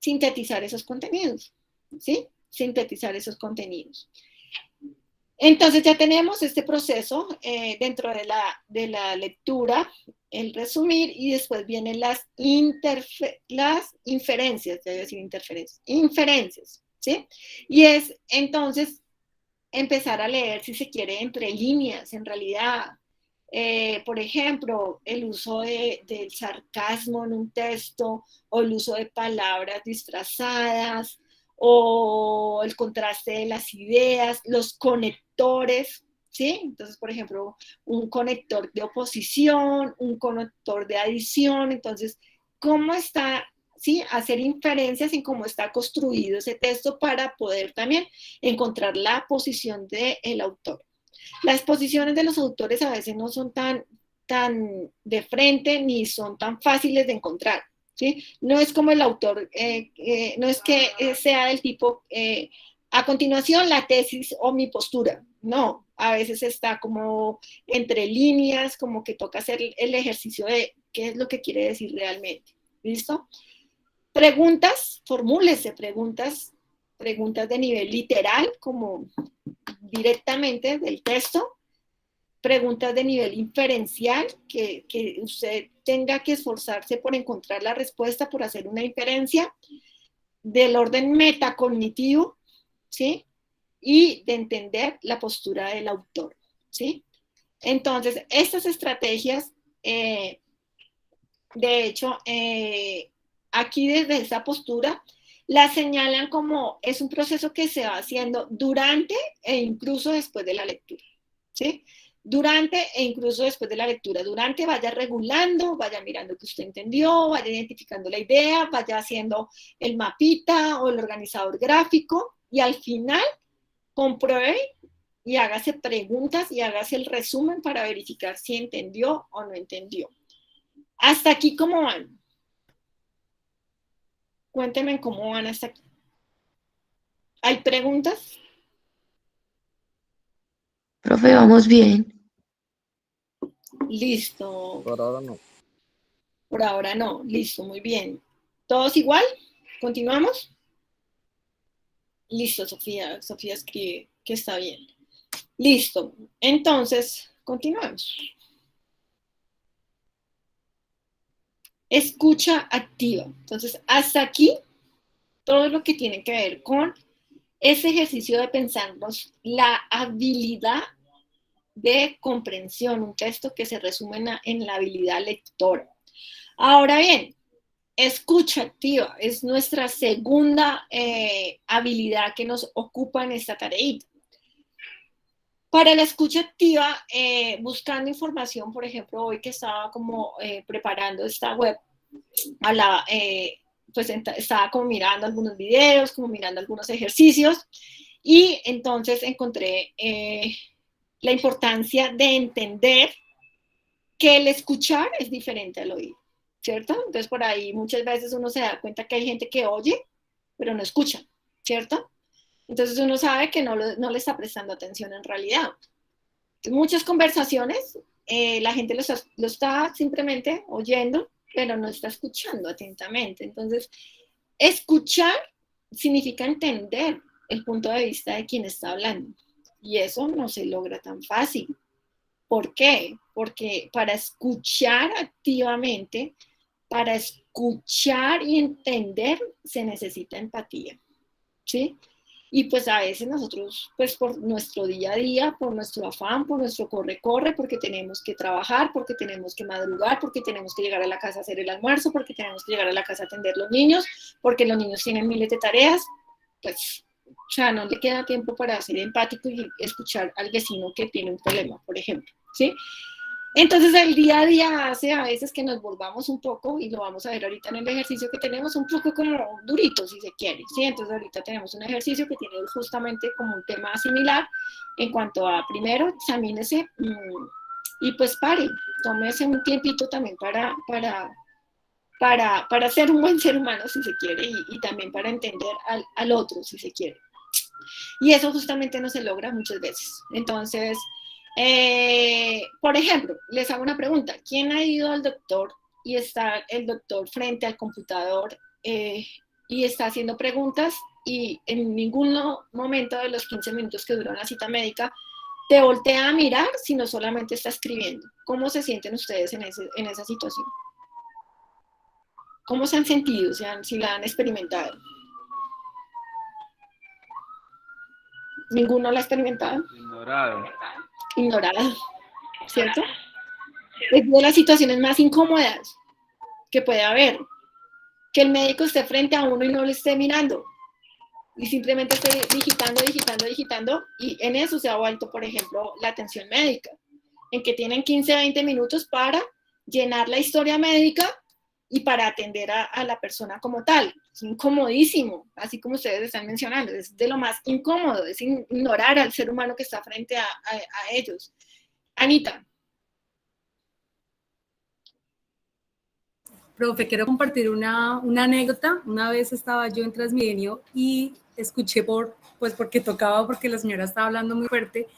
sintetizar esos contenidos, ¿sí? Sintetizar esos contenidos. Entonces ya tenemos este proceso dentro de la lectura, el resumir, y después vienen las inferencias, debo decir inferencias, ¿sí? Y es entonces empezar a leer, si se quiere, entre líneas, en realidad. Por ejemplo, el uso del sarcasmo en un texto, o el uso de palabras disfrazadas, o el contraste de las ideas, los conectores, ¿sí? Entonces, por ejemplo, un conector de oposición, un conector de adición. Entonces, ¿cómo está, sí? Hacer inferencias en cómo está construido ese texto para poder también encontrar la posición del autor. Las posiciones de los autores a veces no son tan de frente ni son tan fáciles de encontrar, ¿sí? No es como el autor, no es que sea del tipo, a continuación la tesis o mi postura, no, a veces está como entre líneas, como que toca hacer el ejercicio de qué es lo que quiere decir realmente, ¿listo? Preguntas, formúlese preguntas de nivel literal, como directamente del texto, preguntas de nivel inferencial, que usted tenga que esforzarse por encontrar la respuesta, por hacer una inferencia, del orden metacognitivo, ¿sí? Y de entender la postura del autor, ¿sí? Entonces, estas estrategias, de hecho, aquí desde esa postura, la señalan como es un proceso que se va haciendo durante e incluso después de la lectura, ¿sí? durante e incluso después de la lectura. Durante vaya regulando, vaya mirando que usted entendió, vaya identificando la idea, vaya haciendo el mapita o el organizador gráfico y al final compruebe y hágase preguntas y hágase el resumen para verificar si entendió o no entendió. ¿Hasta aquí cómo van? Cuéntenme cómo van hasta aquí. ¿Hay preguntas? Profe, vamos bien. Listo. Por ahora no. Por ahora no. Listo, muy bien. ¿Todos igual? ¿Continuamos? Listo, Sofía. Sofía escribe que está bien. Listo. Entonces, continuamos. Escucha activa. Entonces, hasta aquí, todo lo que tiene que ver con ese ejercicio de pensarnos la habilidad de comprensión, un texto que se resume en la habilidad lectora. Ahora bien, escucha activa es nuestra segunda habilidad que nos ocupa en esta tareita. Para la escucha activa, buscando información, por ejemplo, hoy que estaba como preparando esta web, pues estaba como mirando algunos videos, como mirando algunos ejercicios, y entonces encontré la importancia de entender que el escuchar es diferente al oír, ¿cierto? Entonces por ahí muchas veces uno se da cuenta que hay gente que oye, pero no escucha, ¿cierto? Entonces uno sabe que no le está prestando atención en realidad. En muchas conversaciones la gente lo está simplemente oyendo, pero no está escuchando atentamente. Entonces, escuchar significa entender el punto de vista de quien está hablando. Y eso no se logra tan fácil. ¿Por qué? Porque para escuchar activamente, para escuchar y entender, se necesita empatía, ¿sí? Y pues a veces nosotros, pues por nuestro día a día, por nuestro afán, por nuestro corre-corre, porque tenemos que trabajar, porque tenemos que madrugar, porque tenemos que llegar a la casa a hacer el almuerzo, porque tenemos que llegar a la casa a atender a los niños, porque los niños tienen miles de tareas, pues, o sea, no le queda tiempo para ser empático y escuchar al vecino que tiene un problema, por ejemplo, ¿sí? Entonces el día a día hace a veces que nos volvamos un poco, y lo vamos a ver ahorita en el ejercicio que tenemos, un poco como durito, si se quiere, ¿sí? Entonces ahorita tenemos un ejercicio que tiene justamente como un tema similar en cuanto a, primero, examínese y pues pare, tómese un tiempito también para ser un buen ser humano, si se quiere, y también para entender al otro, si se quiere. Y eso justamente no se logra muchas veces. Entonces, por ejemplo, les hago una pregunta. ¿Quién ha ido al doctor y está el doctor frente al computador y está haciendo preguntas y en ningún momento de los 15 minutos que duró la cita médica te voltea a mirar, sino solamente está escribiendo? ¿Cómo se sienten ustedes en esa situación? ¿Cómo se han sentido? Si la han experimentado. ¿Ninguno la ha experimentado? Ignorado, ¿cierto? Es de las situaciones más incómodas que puede haber, que el médico esté frente a uno y no le esté mirando, y simplemente esté digitando, y en eso se ha vuelto, por ejemplo, la atención médica, en que tienen 15, 20 minutos para llenar la historia médica y para atender a la persona como tal. Es incomodísimo, así como ustedes están mencionando, es de lo más incómodo, es ignorar al ser humano que está frente a ellos. Anita. Profe, quiero compartir una anécdota. Una vez estaba yo en Transmilenio y escuché porque tocaba, porque la señora estaba hablando muy fuerte,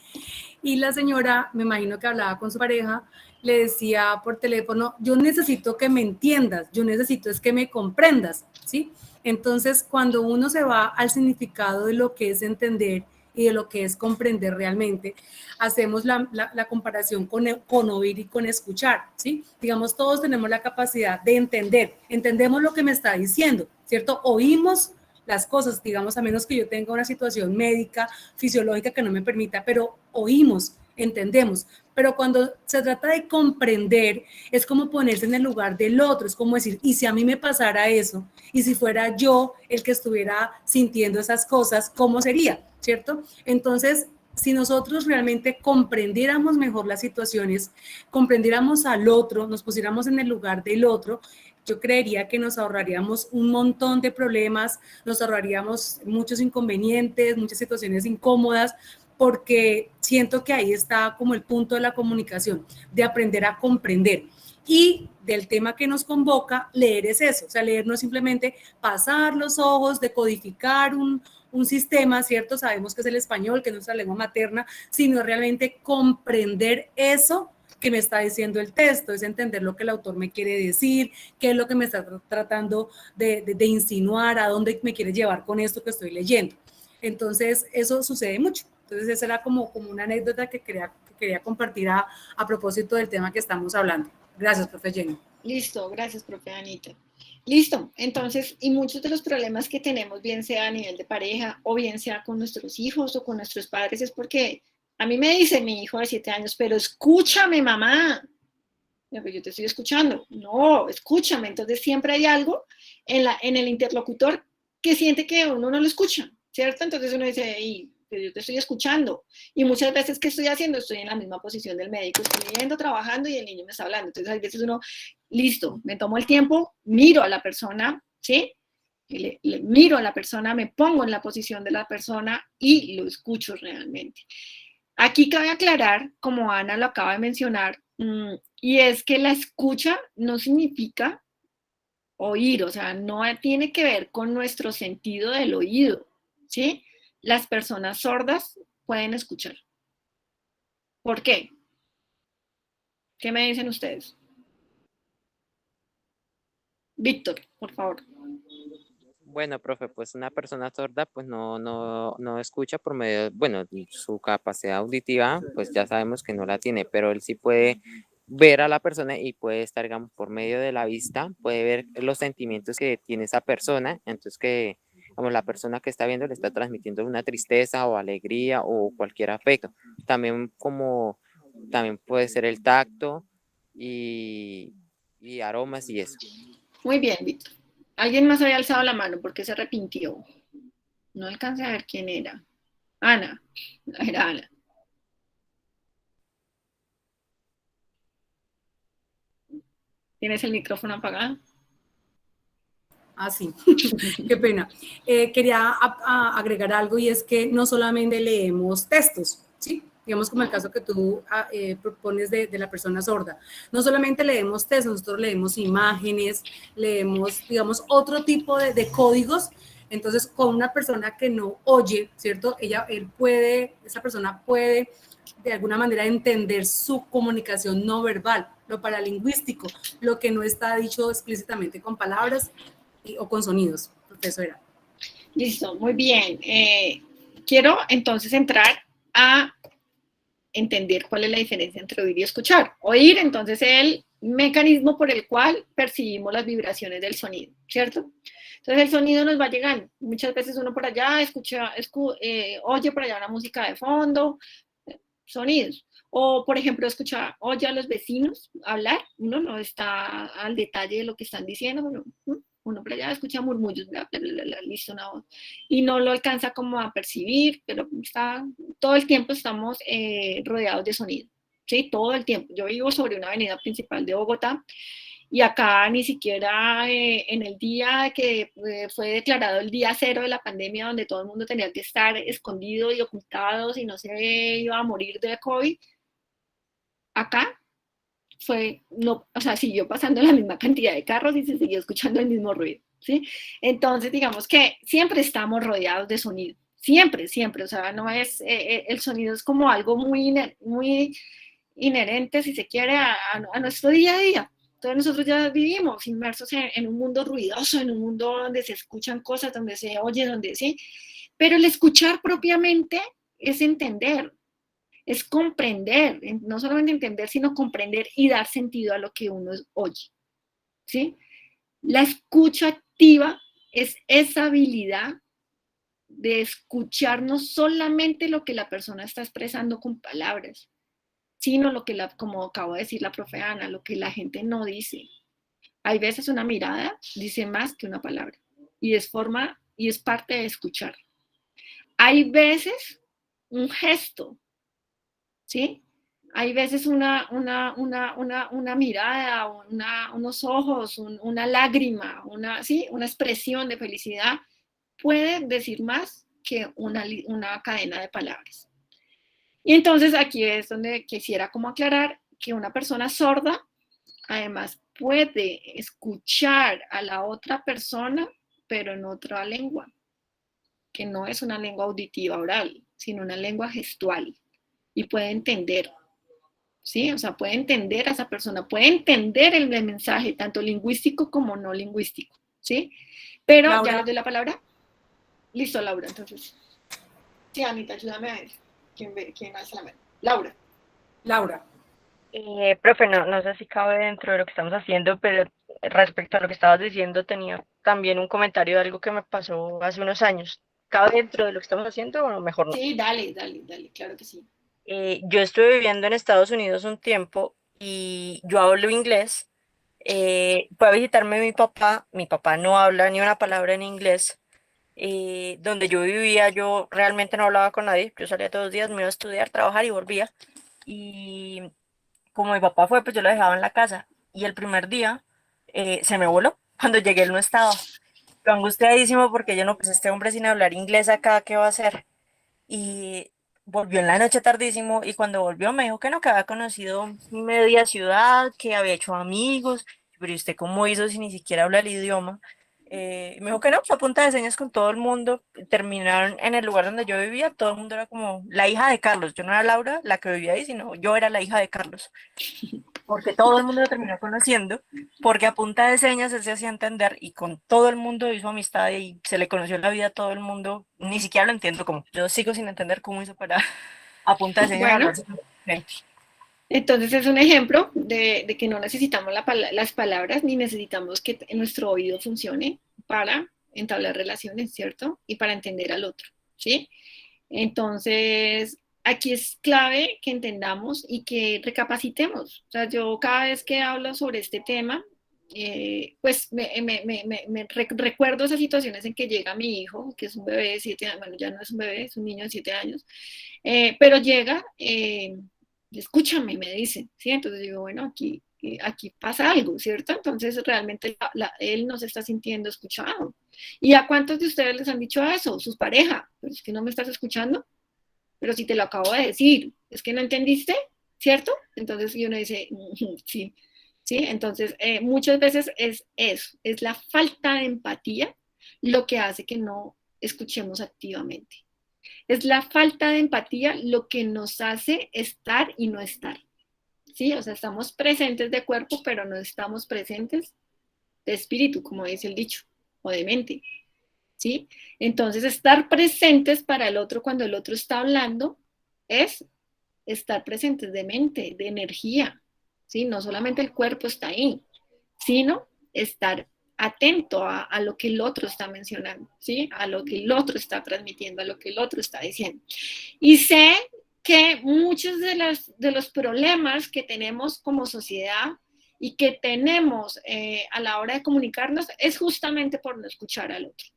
y la señora, me imagino que hablaba con su pareja, le decía por teléfono: yo necesito que me entiendas, yo necesito es que me comprendas, ¿sí? Entonces, cuando uno se va al significado de lo que es entender y de lo que es comprender realmente, hacemos la comparación con oír y con escuchar, ¿sí? Digamos, todos tenemos la capacidad de entender, entendemos lo que me está diciendo, ¿cierto? Oímos las cosas, digamos, a menos que yo tenga una situación médica, fisiológica que no me permita, pero oímos, entendemos. Pero cuando se trata de comprender, es como ponerse en el lugar del otro, es como decir, ¿y si a mí me pasara eso? ¿Y si fuera yo el que estuviera sintiendo esas cosas, cómo sería? ¿Cierto? Entonces, Si nosotros realmente comprendiéramos mejor las situaciones, comprendiéramos al otro, nos pusiéramos en el lugar del otro, yo creería que nos ahorraríamos un montón de problemas, nos ahorraríamos muchos inconvenientes, muchas situaciones incómodas, porque siento que ahí está como el punto de la comunicación, de aprender a comprender. Y del tema que nos convoca, leer es eso, o sea, leer no es simplemente pasar los ojos, decodificar un sistema, ¿cierto? Sabemos que es el español, que es nuestra lengua materna, sino realmente comprender eso que me está diciendo el texto, es entender lo que el autor me quiere decir, qué es lo que me está tratando de insinuar, a dónde me quiere llevar con esto que estoy leyendo. Entonces, eso sucede mucho. Entonces, esa era como una anécdota que quería compartir a propósito del tema que estamos hablando. Gracias, profe Jenny. Listo, gracias, profe Anita. Listo, entonces, y muchos de los problemas que tenemos, bien sea a nivel de pareja o bien sea con nuestros hijos o con nuestros padres, es porque a mí me dice mi hijo de 7 años, pero escúchame, mamá. Yo te estoy escuchando. No, escúchame. Entonces siempre hay algo en el interlocutor que siente que uno no lo escucha, ¿cierto? Entonces uno dice, yo te estoy escuchando. Y muchas veces, ¿qué estoy haciendo? Estoy en la misma posición del médico, estoy yendo, trabajando y el niño me está hablando. Entonces, a veces uno, listo, me tomo el tiempo, miro a la persona, ¿sí? Le miro a la persona, me pongo en la posición de la persona y lo escucho realmente. Aquí cabe aclarar, como Ana lo acaba de mencionar, y es que la escucha no significa oír, o sea, no tiene que ver con nuestro sentido del oído, ¿sí? Las personas sordas pueden escuchar. ¿Por qué? ¿Qué me dicen ustedes? Víctor, por favor. Bueno, profe, pues una persona sorda pues no escucha por medio, bueno, su capacidad auditiva pues ya sabemos que no la tiene, pero él sí puede ver a la persona y puede estar, digamos, por medio de la vista, puede ver los sentimientos que tiene esa persona, entonces que, como la persona que está viendo le está transmitiendo una tristeza o alegría o cualquier afecto. También puede ser el tacto y aromas y eso. Muy bien, Víctor. Alguien más había alzado la mano porque se arrepintió. No alcancé a ver quién era. Ana. Era Ana. ¿Tienes el micrófono apagado? Ah, sí. Qué pena. Quería agregar algo y es que no solamente leemos textos, ¿sí? Digamos como el caso que tú propones de la persona sorda. No solamente leemos textos, nosotros leemos imágenes, leemos, digamos, otro tipo de códigos. Entonces, con una persona que no oye, ¿cierto? Esa persona puede de alguna manera entender su comunicación no verbal, lo paralingüístico, lo que no está dicho explícitamente con palabras o con sonidos, profesora. Listo, muy bien. Quiero entonces entrar a entender cuál es la diferencia entre oír y escuchar. Oír, entonces, es el mecanismo por el cual percibimos las vibraciones del sonido, ¿cierto? Entonces, el sonido nos va llegando. Muchas veces uno por allá oye por allá una música de fondo, sonidos. O, por ejemplo, oye a los vecinos hablar, uno no está al detalle de lo que están diciendo, uno por allá escucha murmullos, bla, bla, bla, bla, listo, una voz, y no lo alcanza como a percibir, pero todo el tiempo estamos rodeados de sonido, ¿sí? Todo el tiempo. Yo vivo sobre una avenida principal de Bogotá, y acá ni siquiera en el día que fue declarado el día cero de la pandemia, donde todo el mundo tenía que estar escondido y ocultado si no se iba a morir de COVID, acá siguió pasando la misma cantidad de carros y se siguió escuchando el mismo ruido, ¿sí? Entonces, digamos que siempre estamos rodeados de sonido, siempre, o sea, no es, el sonido es como algo muy inherente, si se quiere, a nuestro día a día. Entonces nosotros ya vivimos inmersos en un mundo ruidoso, en un mundo donde se escuchan cosas, donde se oye, donde sí, pero el escuchar propiamente es entender, es comprender, no solamente entender, sino comprender y dar sentido a lo que uno oye, ¿sí? La escucha activa es esa habilidad de escuchar no solamente lo que la persona está expresando con palabras, sino lo que, como acabo de decir la profe Ana, lo que la gente no dice. Hay veces una mirada dice más que una palabra y es parte de escuchar. Hay veces un gesto, ¿sí? Hay veces una mirada, unos ojos, una lágrima, ¿sí? Una expresión de felicidad puede decir más que una cadena de palabras. Y entonces aquí es donde quisiera como aclarar que una persona sorda además puede escuchar a la otra persona, pero en otra lengua, que no es una lengua auditiva oral, sino una lengua gestual, y puede entender, ¿sí? O sea, puede entender a esa persona, puede entender el mensaje, tanto lingüístico como no lingüístico, ¿sí? Pero, Laura. ¿ya les doy la palabra? Listo, Laura, entonces. Sí, Anita, ayúdame a ver. ¿Quién hace la mano? Laura. Laura. Profe, no sé si cabe dentro de lo que estamos haciendo, pero respecto a lo que estabas diciendo, tenía también un comentario de algo que me pasó hace unos años. ¿Cabe dentro de lo que estamos haciendo o mejor no? Sí, dale, claro que sí. Yo estuve viviendo en Estados Unidos un tiempo y yo hablo inglés. Fue a visitarme mi papá no habla ni una palabra en inglés. Donde yo vivía, yo realmente no hablaba con nadie. Yo salía todos los días, me iba a estudiar, trabajar y volvía. Y como mi papá fue, pues yo lo dejaba en la casa. Y el primer día se me voló. Cuando llegué él no estaba. Yo angustiadísimo porque yo no, pues este hombre sin hablar inglés acá, ¿qué va a hacer? Y volvió en la noche tardísimo y cuando volvió me dijo que no, que había conocido media ciudad, que había hecho amigos, pero ¿y usted cómo hizo si ni siquiera habla el idioma? Me dijo que no, que a punta de señas con todo el mundo, terminaron en el lugar donde yo vivía, todo el mundo era como la hija de Carlos, yo no era Laura la que vivía ahí, sino yo era la hija de Carlos, porque todo el mundo lo terminó conociendo, porque a punta de señas él se hacía entender y con todo el mundo hizo amistad y se le conoció la vida a todo el mundo, ni siquiera lo entiendo cómo, yo sigo sin entender cómo hizo para a punta de señas Bueno, hablar con gente. entonces es un ejemplo de que no necesitamos las palabras ni necesitamos que nuestro oído funcione para entablar relaciones, ¿cierto? Y para entender al otro, ¿sí? Entonces, aquí es clave que entendamos y que recapacitemos. O sea, yo cada vez que hablo sobre este tema, pues recuerdo esas situaciones en que llega mi hijo, que es un bebé de 7 años, bueno, ya no es un bebé, es un niño de 7 años, pero llega, escúchame, me dice, ¿sí? Entonces digo, bueno, aquí pasa algo, ¿cierto? Entonces realmente él no se está sintiendo escuchado. ¿Y a cuántos de ustedes les han dicho eso? Sus parejas, pero es que no me estás escuchando, pero si te lo acabo de decir, es que no entendiste, ¿cierto? Entonces uno dice, sí, ¿sí? Entonces muchas veces es eso, es la falta de empatía lo que hace que no escuchemos activamente. Es la falta de empatía lo que nos hace estar y no estar. ¿Sí? O sea, estamos presentes de cuerpo, pero no estamos presentes de espíritu, como dice el dicho, o de mente. ¿Sí? Entonces, estar presentes para el otro cuando el otro está hablando es estar presentes de mente, de energía. ¿Sí? No solamente el cuerpo está ahí, sino estar atento a lo que el otro está mencionando, ¿sí? A lo que el otro está transmitiendo, a lo que el otro está diciendo. Y sé que muchos de los problemas que tenemos como sociedad y que tenemos a la hora de comunicarnos es justamente por no escuchar al otro,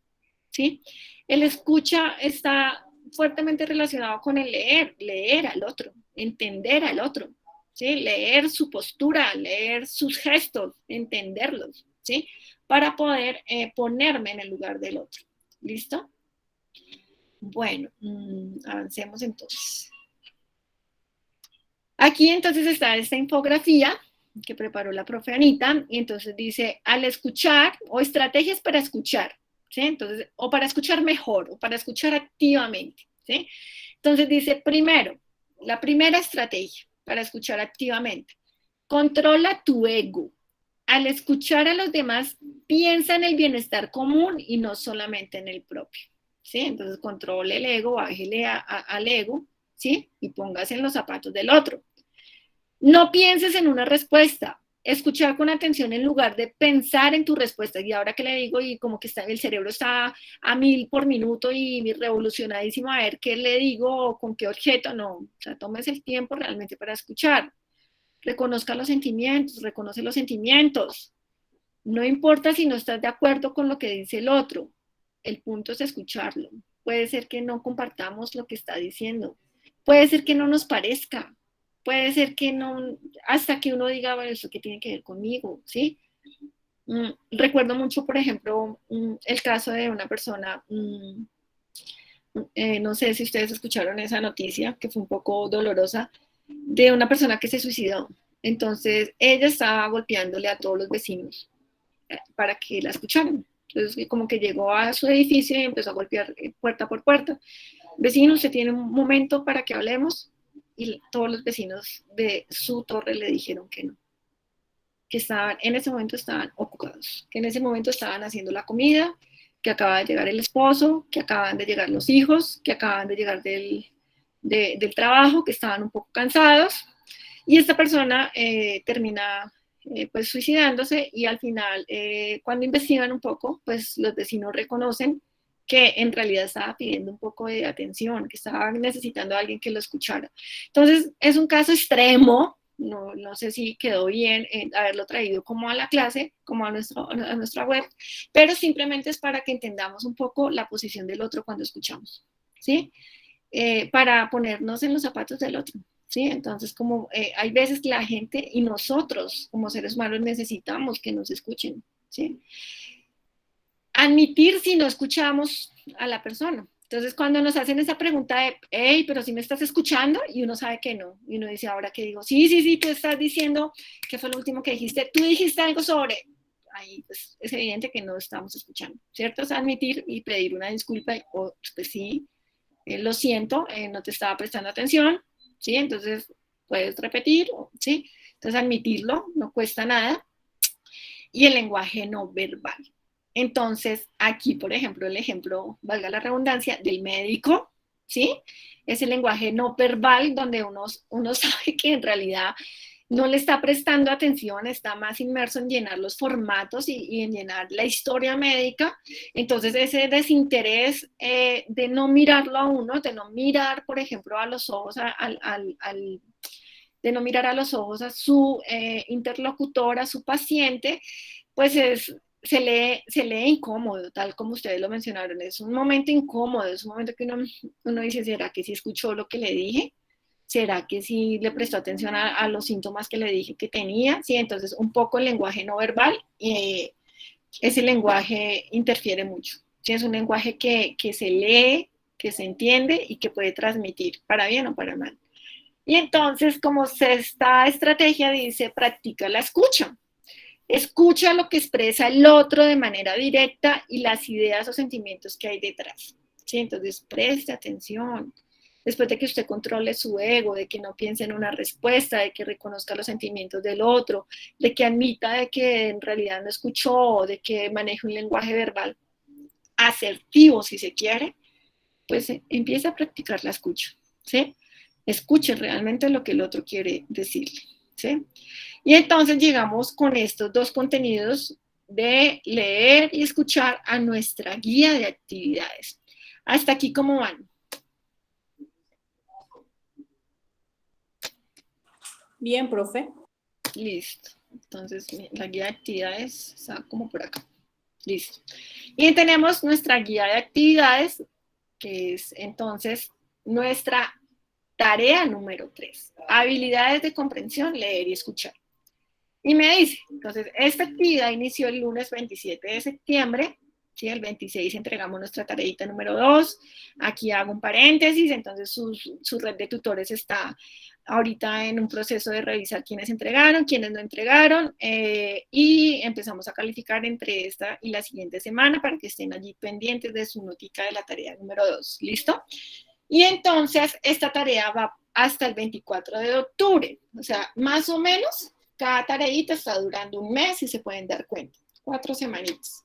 ¿sí? El escucha está fuertemente relacionado con el leer al otro, entender al otro, ¿sí? Leer su postura, leer sus gestos, entenderlos, ¿sí? Para poder ponerme en el lugar del otro. ¿Listo? Bueno, avancemos entonces. Aquí entonces está esta infografía que preparó la profe Anita, y entonces dice, al escuchar, o estrategias para escuchar, ¿sí? Entonces, o para escuchar mejor, o para escuchar activamente, ¿sí? Entonces dice, primero, la primera estrategia para escuchar activamente, controla tu ego. Al escuchar a los demás, piensa en el bienestar común y no solamente en el propio, ¿sí? Entonces, controle el ego, bájele al ego, ¿sí? Y póngase en los zapatos del otro. No pienses en una respuesta, escuchar con atención en lugar de pensar en tu respuesta. Y ahora que le digo, y como que el cerebro está a 1000 por minuto y revolucionadísimo a ver qué le digo o con qué objeto, no. O sea, tómese el tiempo realmente para escuchar. Reconozca los sentimientos, reconoce los sentimientos. No importa si no estás de acuerdo con lo que dice el otro, el punto es escucharlo. Puede ser que no compartamos lo que está diciendo, puede ser que no nos parezca, puede ser que no, hasta que uno diga, bueno, ¿eso qué tiene que ver conmigo? ¿Sí? Recuerdo mucho, por ejemplo, el caso de una persona, no sé si ustedes escucharon esa noticia, que fue un poco dolorosa, de una persona que se suicidó. Entonces, ella estaba golpeándole a todos los vecinos para que la escucharan. Entonces, como que llegó a su edificio y empezó a golpear puerta por puerta. Vecino, usted tiene un momento para que hablemos. Y todos los vecinos de su torre le dijeron que no. Que estaban, en ese momento estaban ocupados. Que en ese momento estaban haciendo la comida, que acaba de llegar el esposo, que acaban de llegar los hijos, que acaban de llegar del trabajo, que estaban un poco cansados. Y esta persona termina pues suicidándose y al final, cuando investigan un poco, pues los vecinos reconocen que en realidad estaba pidiendo un poco de atención, que estaba necesitando a alguien que lo escuchara. Entonces, es un caso extremo, no sé si quedó bien haberlo traído como a la clase, como a nuestra web, pero simplemente es para que entendamos un poco la posición del otro cuando escuchamos, ¿sí? Para ponernos en los zapatos del otro. ¿Sí? Entonces, como hay veces que la gente y nosotros como seres humanos necesitamos que nos escuchen, ¿sí? Admitir si no escuchamos a la persona. Entonces, cuando nos hacen esa pregunta de, hey, pero si me estás escuchando, y uno sabe que no, y uno dice, ahora que digo, sí, tú estás diciendo, ¿qué fue lo último que dijiste? Tú dijiste algo sobre, ahí pues es evidente que no estamos escuchando, ¿cierto? Es admitir y pedir una disculpa, o pues sí, lo siento, no te estaba prestando atención, ¿sí? Entonces, puedes repetir, ¿sí? Entonces, admitirlo, no cuesta nada. Y el lenguaje no verbal. Entonces, aquí, por ejemplo, el ejemplo, valga la redundancia, del médico, ¿sí? Es el lenguaje no verbal donde uno sabe que en realidad no le está prestando atención, está más inmerso en llenar los formatos y en llenar la historia médica. Entonces, ese desinterés de no mirarlo a uno, de no mirar, por ejemplo, a los ojos, de no mirar a los ojos a su interlocutor, a su paciente, pues se lee incómodo, tal como ustedes lo mencionaron. Es un momento incómodo, es un momento que uno dice, ¿será que sí escuchó lo que le dije? ¿Será que sí le prestó atención a los síntomas que le dije que tenía? Sí, entonces un poco el lenguaje no verbal, ese lenguaje interfiere mucho. Sí, es un lenguaje que se lee, que se entiende y que puede transmitir para bien o para mal. Y entonces, como esta estrategia dice, practica la escucha. Escucha lo que expresa el otro de manera directa y las ideas o sentimientos que hay detrás. ¿Sí? Entonces, preste atención. Después de que usted controle su ego, de que no piense en una respuesta, de que reconozca los sentimientos del otro, de que admita de que en realidad no escuchó, de que maneje un lenguaje verbal asertivo, si se quiere, pues empieza a practicar la escucha, ¿sí? Escuche realmente lo que el otro quiere decirle, ¿sí? Y entonces llegamos con estos dos contenidos de leer y escuchar a nuestra guía de actividades. Hasta aquí, ¿cómo van? Bien, profe. Listo. Entonces, la guía de actividades está como por acá. Listo. Y tenemos nuestra guía de actividades, que es entonces nuestra tarea número 3. Habilidades de comprensión, leer y escuchar. Y me dice, entonces, esta actividad inició el lunes 27 de septiembre, ¿sí? El 26 entregamos nuestra tareita número 2, aquí hago un paréntesis, entonces su red de tutores está ahorita en un proceso de revisar quiénes entregaron, quiénes no entregaron, y empezamos a calificar entre esta y la siguiente semana para que estén allí pendientes de su notica de la tarea número 2, ¿listo? Y entonces esta tarea va hasta el 24 de octubre, o sea, más o menos cada tareita está durando un mes, si se pueden dar cuenta, 4 semanitas.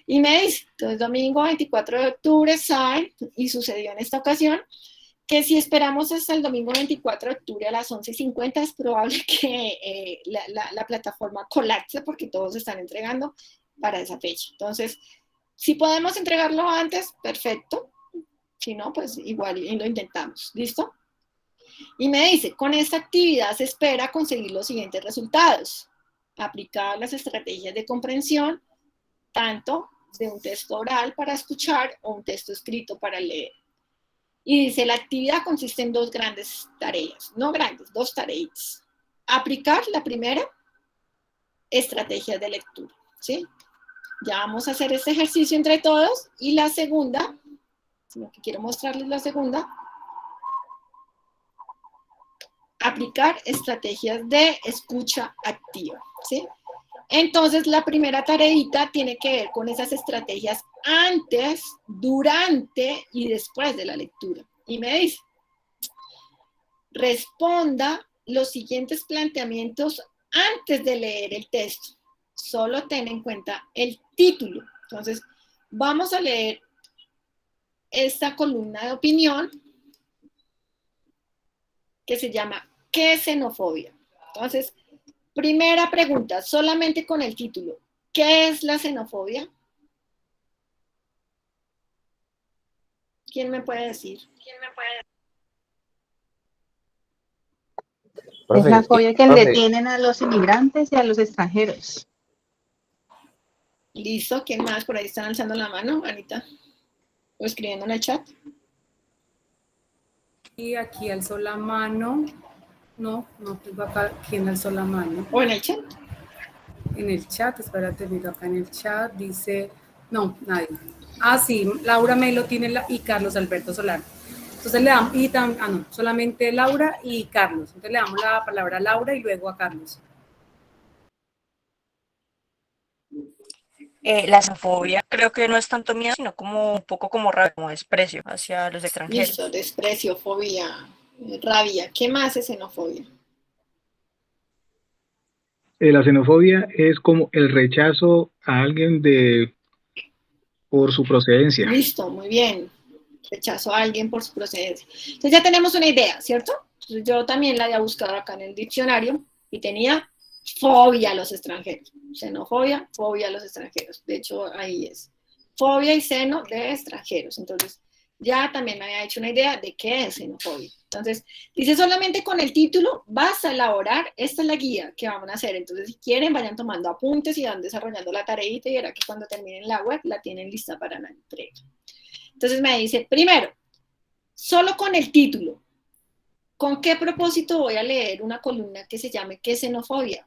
Y me dice, entonces domingo 24 de octubre saben, y sucedió en esta ocasión, que si esperamos hasta el domingo 24 de octubre a las 11:50 es probable que la plataforma colapse porque todos están entregando para esa fecha. Entonces, si podemos entregarlo antes, perfecto. Si no, pues igual y lo intentamos. ¿Listo? Y me dice, con esta actividad se espera conseguir los siguientes resultados. Aplicar las estrategias de comprensión, tanto de un texto oral para escuchar o un texto escrito para leer. Y dice, la actividad consiste en dos grandes tareas, no grandes, dos tareas. Aplicar la primera, estrategias de lectura, ¿sí? Ya vamos a hacer este ejercicio entre todos. Y la segunda, sino que quiero mostrarles la segunda, aplicar estrategias de escucha activa, ¿sí? Entonces, la primera tareita tiene que ver con esas estrategias antes, durante y después de la lectura. Y me dice, responda los siguientes planteamientos antes de leer el texto. Solo ten en cuenta el título. Entonces, vamos a leer esta columna de opinión que se llama ¿Qué es xenofobia? Entonces, primera pregunta, solamente con el título. ¿Qué es la xenofobia? ¿Quién me puede decir? Es la fobia que le tienen a los inmigrantes y a los extranjeros. Listo, ¿quién más? Por ahí están alzando la mano, Anita. O escribiendo en el chat. Y aquí alzó la mano. No tengo acá quién alzó la mano. ¿O en el chat? En el chat, espérate, miro acá en el chat, dice, no, nadie. Ah, sí, Laura Melo tiene y Carlos Alberto Solano. Entonces le damos, solamente Laura y Carlos. Entonces le damos la palabra a Laura y luego a Carlos. La xenofobia creo que no es tanto miedo, sino como un poco como rabia, como desprecio hacia los extranjeros. Listo, desprecio, fobia, rabia. ¿Qué más es xenofobia? La xenofobia es como el rechazo a alguien por su procedencia. Listo, muy bien. Rechazo a alguien por su procedencia. Entonces ya tenemos una idea, ¿cierto? Entonces yo también la había buscado acá en el diccionario y tenía fobia a los extranjeros. Xenofobia, fobia a los extranjeros. De hecho, ahí es. Fobia y xeno de extranjeros. Entonces, ya también me había hecho una idea de qué es xenofobia. Entonces, dice solamente con el título vas a elaborar, esta es la guía que vamos a hacer. Entonces, si quieren, vayan tomando apuntes y van desarrollando la tareita y verá que cuando terminen la web la tienen lista para la entrega. Entonces me dice, primero, solo con el título, ¿con qué propósito voy a leer una columna que se llame ¿Qué es xenofobia?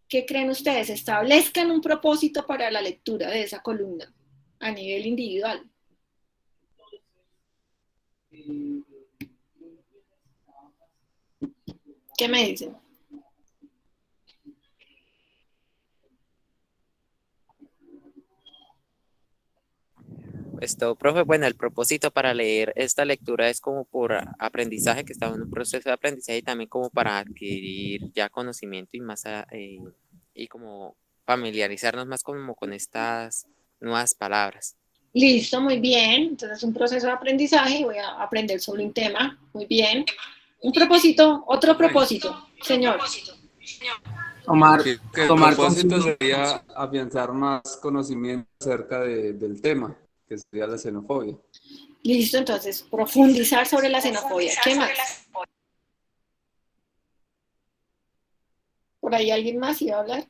¿Qué creen ustedes? Establezcan un propósito para la lectura de esa columna a nivel individual. ¿Qué me dicen? Profe, bueno, el propósito para leer esta lectura es como por aprendizaje, que estamos en un proceso de aprendizaje y también como para adquirir ya conocimiento y más y como familiarizarnos más como con estas nuevas palabras. Listo, muy bien. Entonces un proceso de aprendizaje y voy a aprender sobre un tema. Muy bien. Un propósito, otro propósito, señor. Tomar propósito conciencia. sería afianzar más conocimiento acerca del tema, que sería la xenofobia. Listo, entonces, profundizar sobre la xenofobia. ¿Qué más? ¿Por ahí alguien más iba a hablar?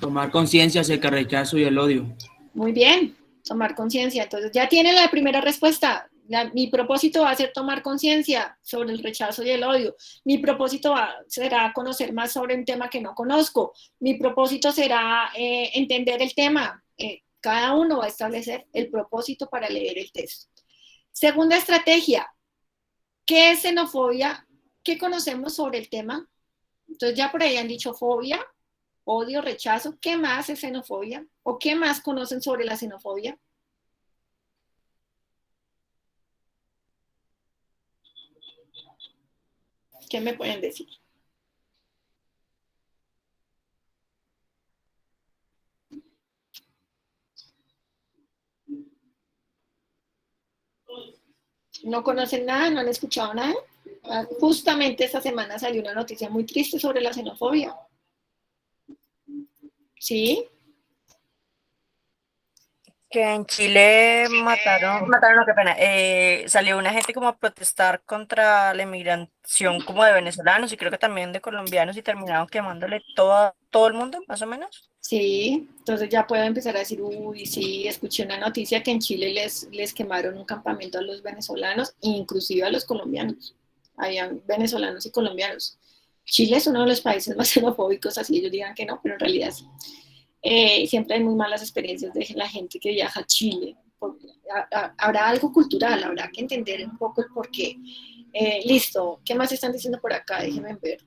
Tomar conciencia acerca del rechazo y el odio. Muy bien, tomar conciencia. Entonces, ya tienen la primera respuesta. Mi propósito va a ser tomar conciencia sobre el rechazo y el odio. Mi propósito será conocer más sobre un tema que no conozco. Mi propósito será entender el tema. Cada uno va a establecer el propósito para leer el texto. Segunda estrategia. ¿Qué es xenofobia? ¿Qué conocemos sobre el tema? Entonces ya por ahí han dicho fobia, odio, rechazo. ¿Qué más es xenofobia? ¿O qué más conocen sobre la xenofobia? ¿Qué me pueden decir? ¿No conocen nada? ¿No han escuchado nada? Justamente esta semana salió una noticia muy triste sobre la xenofobia. ¿Sí? Que en Chile mataron, no, qué pena, salió una gente como a protestar contra la inmigración como de venezolanos y creo que también de colombianos y terminaron quemándole todo el mundo, más o menos. Sí, entonces ya puedo empezar a decir, uy, sí, escuché una noticia que en Chile les quemaron un campamento a los venezolanos, inclusive a los colombianos. Habían venezolanos y colombianos. Chile es uno de los países más xenofóbicos, así ellos digan que no, pero en realidad sí. Siempre hay muy malas experiencias de la gente que viaja a Chile. Habrá algo cultural, habrá que entender un poco el porqué. Listo, ¿qué más están diciendo por acá? Déjenme ver.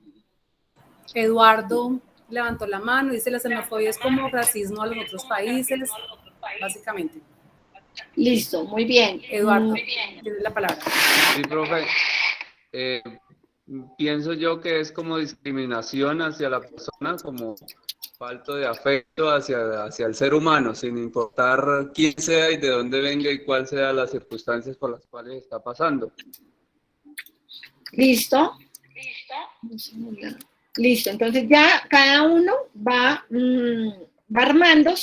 Eduardo levantó la mano y dice: la xenofobia es como racismo a los otros países, básicamente. Listo, muy bien. Eduardo, tienes la palabra. Sí, profe. Pienso yo que es como discriminación hacia la persona, como falta de afecto hacia el ser humano, sin importar quién sea y de dónde venga y cuáles sean las circunstancias por las cuales está pasando. Listo. Listo, entonces ya cada uno va armando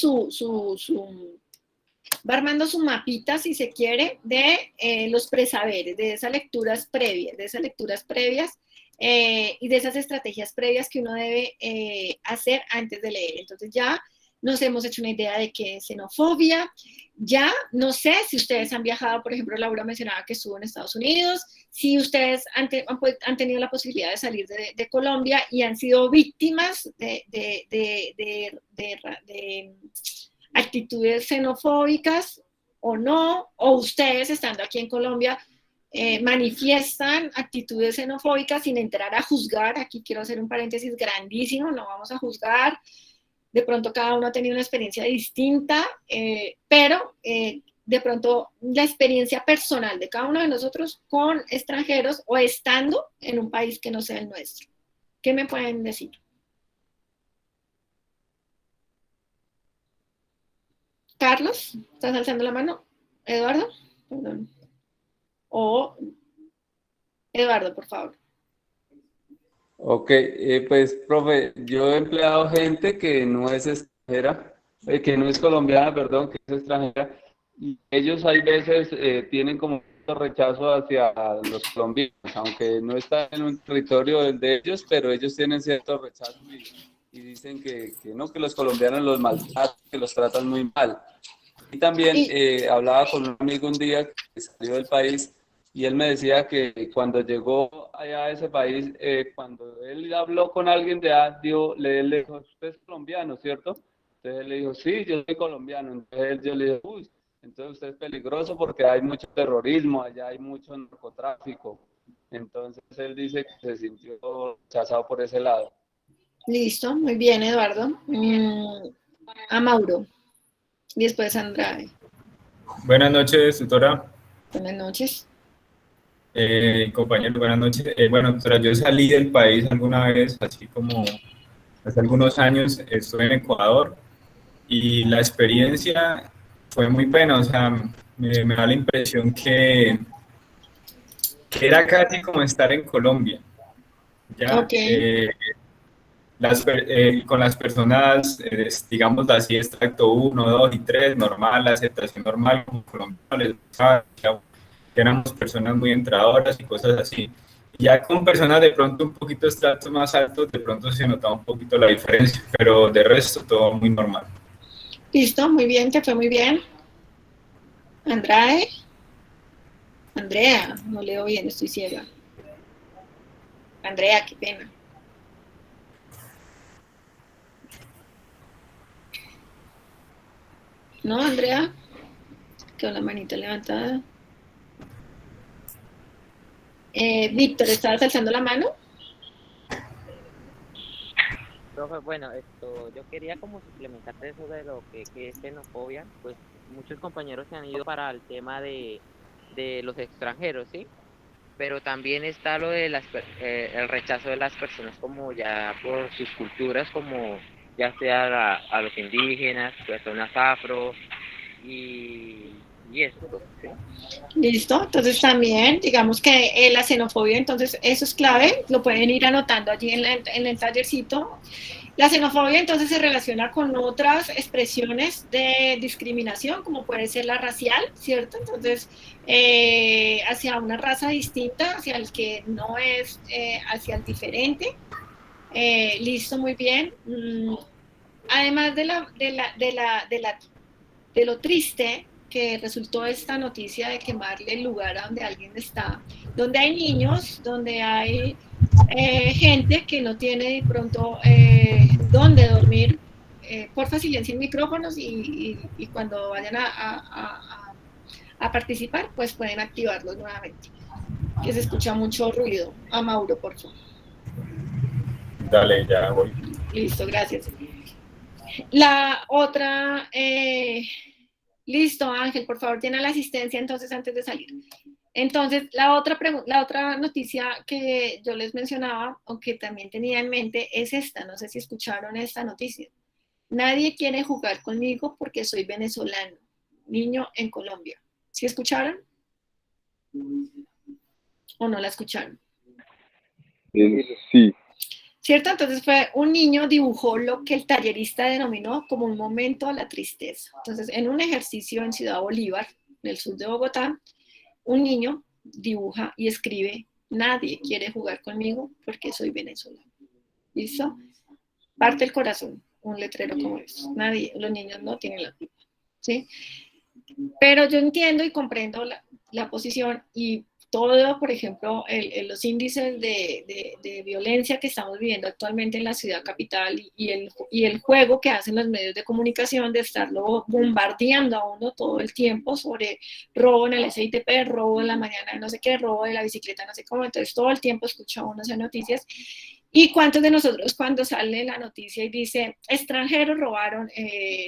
va armando su mapita, si se quiere, de los presaberes, de esas lecturas previas, y de esas estrategias previas que uno debe hacer antes de leer. Entonces ya nos hemos hecho una idea de qué es xenofobia. Ya no sé si ustedes han viajado, por ejemplo, Laura mencionaba que estuvo en Estados Unidos, si ustedes han tenido la posibilidad de salir de Colombia y han sido víctimas de actitudes xenofóbicas o no, o ustedes estando aquí en Colombia manifiestan actitudes xenofóbicas sin entrar a juzgar. Aquí quiero hacer un paréntesis grandísimo, no vamos a juzgar. De pronto cada uno ha tenido una experiencia distinta, pero de pronto la experiencia personal de cada uno de nosotros con extranjeros o estando en un país que no sea el nuestro. ¿Qué me pueden decir? Carlos, ¿estás alzando la mano? ¿Eduardo? Perdón. O Eduardo, por favor. Ok, pues, profe, yo he empleado gente que no es extranjera, que no es colombiana, perdón, que es extranjera, y ellos hay veces tienen como un rechazo hacia los colombianos, aunque no están en un territorio de ellos, pero ellos tienen cierto rechazo y dicen que no, que los colombianos los maltratan, que los tratan muy mal. Y también hablaba con un amigo un día que salió del país y él me decía que cuando llegó allá a ese país, cuando él habló con alguien de allá, le dijo, usted es colombiano, ¿cierto? Entonces él le dijo, sí, yo soy colombiano. Entonces yo le dije, uy, entonces usted es peligroso porque hay mucho terrorismo, allá hay mucho narcotráfico. Entonces él dice que se sintió rechazado por ese lado. Listo, muy bien, Eduardo. A Mauro. Y después Andrade. Buenas noches, tutora. Buenas noches. Compañero, buenas noches. Bueno, tutora, yo salí del país alguna vez, así como hace algunos años, estuve en Ecuador y la experiencia fue muy buena, o sea, me da la impresión que era casi como estar en Colombia. Ya, Okay. con las personas, digamos así, extracto 1, 2 y 3, normal, la aceptación normal, como colombianos, les gustaba, que éramos personas muy entradoras y cosas así. Ya con personas de pronto un poquito estratos más altos, de pronto se notaba un poquito la diferencia, pero de resto todo muy normal. Listo, muy bien, te fue muy bien. Andrade. Andrea, no leo bien, estoy ciega. Andrea, qué pena. ¿No, Andrea? Quedó la manita levantada. Víctor, ¿estabas alzando la mano? Profe, bueno, yo quería como suplementar eso de lo que es xenofobia, pues muchos compañeros se han ido para el tema de los extranjeros, ¿sí? Pero también está lo de el rechazo de las personas como ya por sus culturas, como ya sea a los indígenas, personas afro y esto, ¿sí? Listo, entonces también, digamos que la xenofobia, entonces eso es clave, lo pueden ir anotando allí en el tallercito. La xenofobia entonces se relaciona con otras expresiones de discriminación, como puede ser la racial, ¿cierto? Entonces, hacia una raza distinta, hacia el que no es, hacia el diferente. Listo, muy bien. Además de lo triste que resultó esta noticia de quemarle el lugar a donde alguien está, donde hay niños, donde hay gente que no tiene de pronto dónde dormir, porfa silencien micrófonos y cuando vayan a participar, pues pueden activarlos nuevamente, que se escucha mucho ruido. A Mauro, por favor. Dale, ya voy. Listo, gracias. La otra, listo, Ángel, por favor, tiene la asistencia entonces antes de salir. Entonces, la otra noticia que yo les mencionaba, o que también tenía en mente, es esta. No sé si escucharon esta noticia. Nadie quiere jugar conmigo porque soy venezolano, niño en Colombia. ¿Sí escucharon? ¿O no la escucharon? Sí. ¿Cierto? Entonces fue un niño dibujó lo que el tallerista denominó como un momento a la tristeza. Entonces, en un ejercicio en Ciudad Bolívar, en el sur de Bogotá, un niño dibuja y escribe: nadie quiere jugar conmigo porque soy venezolano. ¿Listo? Parte el corazón, un letrero como eso. Nadie, los niños no tienen la culpa, ¿sí? Pero yo entiendo y comprendo la posición y todo, por ejemplo, los índices de violencia que estamos viviendo actualmente en la ciudad capital y el juego que hacen los medios de comunicación de estarlo bombardeando a uno todo el tiempo sobre robo en el SITP, robo en la mañana de no sé qué, robo de la bicicleta no sé cómo, entonces todo el tiempo escucha uno esas noticias. ¿Y cuántos de nosotros cuando sale la noticia y dice extranjeros robaron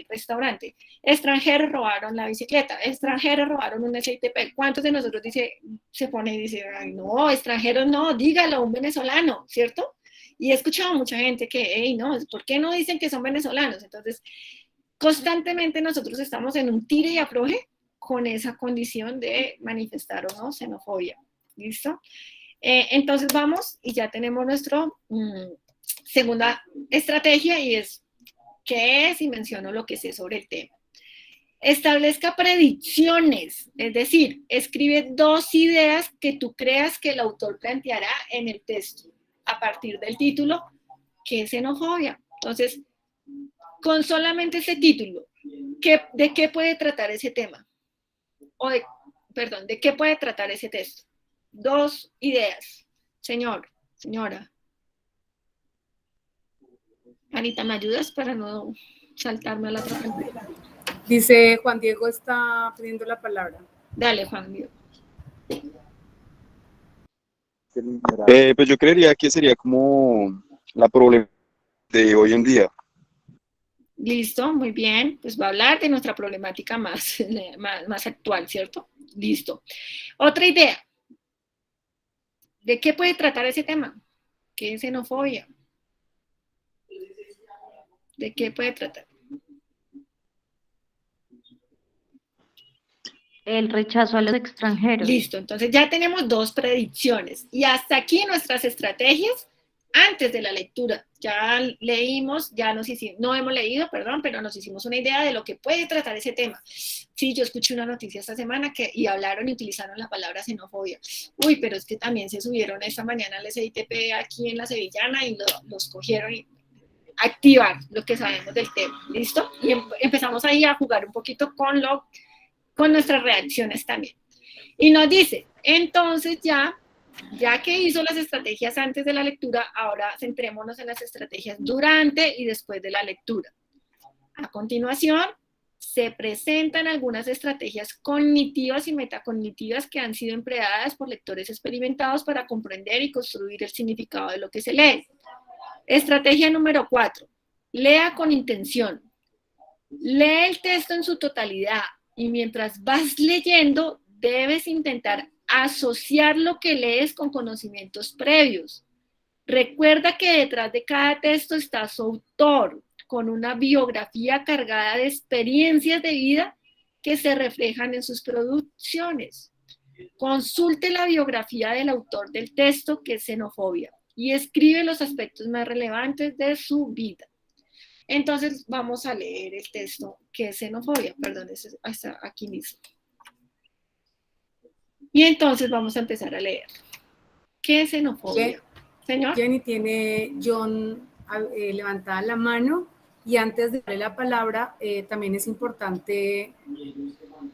restaurante, extranjeros robaron la bicicleta, extranjeros robaron un SITP? ¿Cuántos de nosotros se pone y dice, ay no, extranjeros no, dígalo, un venezolano, ¿cierto? Y he escuchado a mucha gente que, hey, no, ¿por qué no dicen que son venezolanos? Entonces, constantemente nosotros estamos en un tire y afloje con esa condición de manifestar o no xenofobia, ¿listo? Entonces vamos y ya tenemos nuestra segunda estrategia y es ¿qué es? Y menciono lo que sé sobre el tema. Establezca predicciones, es decir, escribe 2 ideas que tú creas que el autor planteará en el texto a partir del título, ¿qué es xenofobia? Entonces, con solamente ese título, ¿de qué puede tratar ese tema? ¿de qué puede tratar ese texto? 2 ideas, señora. Anita, ¿me ayudas para no saltarme a la otra pregunta? Dice Juan Diego está pidiendo la palabra. Dale, Juan Diego. Pues yo creería que sería como la problemática de hoy en día. Listo, muy bien. Pues va a hablar de nuestra problemática más actual, ¿cierto? Listo. Otra idea. ¿De qué puede tratar ese tema? ¿Qué es xenofobia? ¿De qué puede tratar? El rechazo a los extranjeros. Listo, entonces ya tenemos 2 predicciones. Y hasta aquí nuestras estrategias antes de la lectura. Ya leímos, no hemos leído, perdón, pero nos hicimos una idea de lo que puede tratar ese tema. Sí, yo escuché una noticia esta semana y hablaron y utilizaron la palabra xenofobia. Uy, pero es que también se subieron esta mañana al SITP aquí en la Sevillana y los cogieron y activar lo que sabemos del tema. ¿Listo? Y empezamos ahí a jugar un poquito con nuestras reacciones también. Y nos dice, entonces ya que hizo las estrategias antes de la lectura, ahora centrémonos en las estrategias durante y después de la lectura. A continuación, se presentan algunas estrategias cognitivas y metacognitivas que han sido empleadas por lectores experimentados para comprender y construir el significado de lo que se lee. Estrategia número 4. Lea con intención. Lee el texto en su totalidad y mientras vas leyendo, debes intentar asociar lo que lees con conocimientos previos. Recuerda que detrás de cada texto está su autor, con una biografía cargada de experiencias de vida que se reflejan en sus producciones. Consulte la biografía del autor del texto, que es xenofobia, y escribe los aspectos más relevantes de su vida. Entonces vamos a leer el texto que es xenofobia, perdón, está aquí mismo. Y entonces vamos a empezar a leer. ¿Qué es xenofobia? Señor. Jenny tiene John levantada la mano, y antes de darle la palabra, también es importante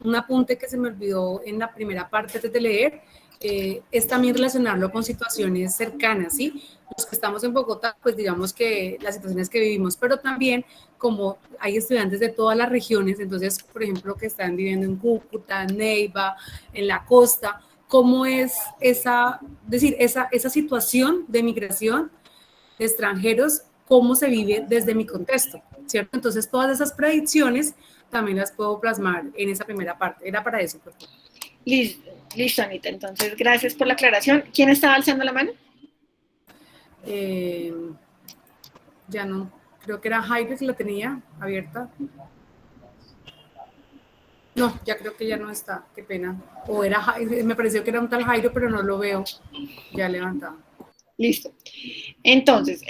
un apunte que se me olvidó en la primera parte antes de leer, es también relacionarlo con situaciones cercanas, ¿sí? Los que estamos en Bogotá, pues digamos que las situaciones que vivimos, pero también como hay estudiantes de todas las regiones, entonces, por ejemplo, que están viviendo en Cúcuta, en Neiva, en la costa, ¿cómo es esa situación de migración de extranjeros, cómo se vive desde mi contexto, ¿cierto? Entonces, todas esas predicciones también las puedo plasmar en esa primera parte. Era para eso, por favor. Listo, Anita. Entonces, gracias por la aclaración. ¿Quién estaba alzando la mano? Ya no, creo que era Jairo que la tenía abierta. No, ya creo que ya no está, qué pena. O era Jairo, me pareció que era un tal Jairo, pero no lo veo ya levantado. Listo. Entonces,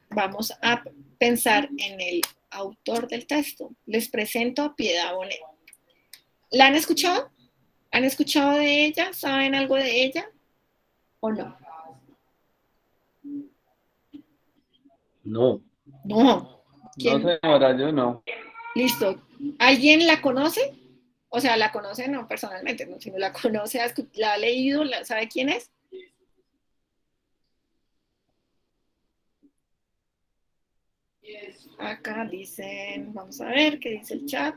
vamos a pensar en el autor del texto. Les presento a Piedad Bonet. ¿La han escuchado? ¿Han escuchado de ella? ¿Saben algo de ella? ¿O no? No. No. ¿Quién? No, señora, yo no. Listo. ¿Alguien la conoce? O sea, la conoce no personalmente, no, sino la conoce, la ha leído, ¿sabe quién es? Acá dicen, vamos a ver qué dice el chat.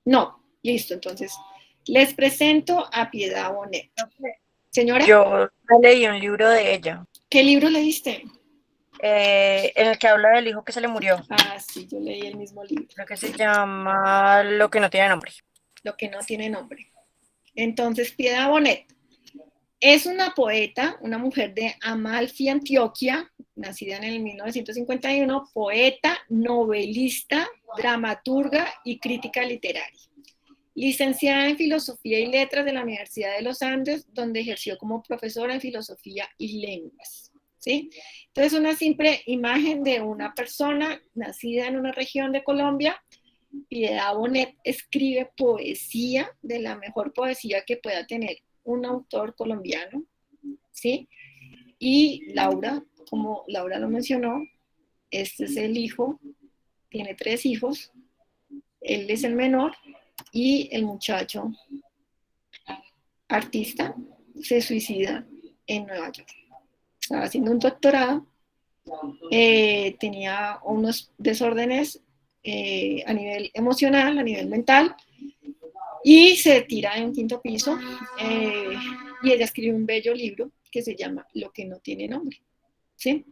No, listo, entonces les presento a Piedad Bonet. Señora. Yo leí un libro de ella. ¿Qué libro leíste? En el que habla del hijo que se le murió. Ah, sí, yo leí el mismo libro. Lo que se llama Lo que no tiene nombre. Lo que no tiene nombre. Entonces, Piedad Bonet es una poeta, una mujer de Amalfi, Antioquia, nacida en el 1951, poeta, novelista, dramaturga y crítica literaria. Licenciada en Filosofía y Letras de la Universidad de los Andes, donde ejerció como profesora en Filosofía y Lenguas. ¿Sí? Entonces, una simple imagen de una persona nacida en una región de Colombia. Piedad Bonet escribe poesía, de la mejor poesía que pueda tener un autor colombiano, ¿sí? Y Laura, como Laura lo mencionó, este es el hijo, tiene 3 hijos, él es el menor, y el muchacho artista se suicida en Nueva York. Estaba haciendo un doctorado, tenía unos desórdenes a nivel emocional, a nivel mental, y se tira de un 5º piso, y ella escribe un bello libro que se llama Lo que no tiene nombre, ¿sí?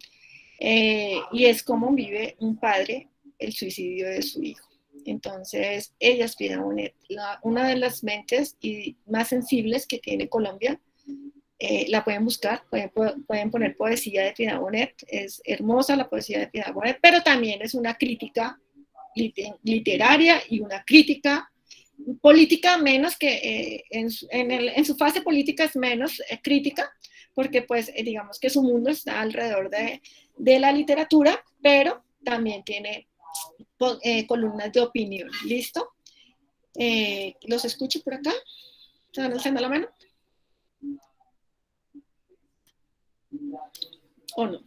Y es como vive un padre el suicidio de su hijo. Entonces, ella es Piedad Bonet, una de las mentes más sensibles que tiene Colombia. La pueden buscar, pueden poner poesía de Piedad Bonet, es hermosa la poesía de Piedad Bonet, pero también es una crítica literaria y una crítica política, menos que en su fase política es menos crítica, porque pues digamos que su mundo está alrededor de la literatura, pero también tiene columnas de opinión. ¿Listo? ¿Los escucho por acá? ¿Están alzando la mano? ¿O no?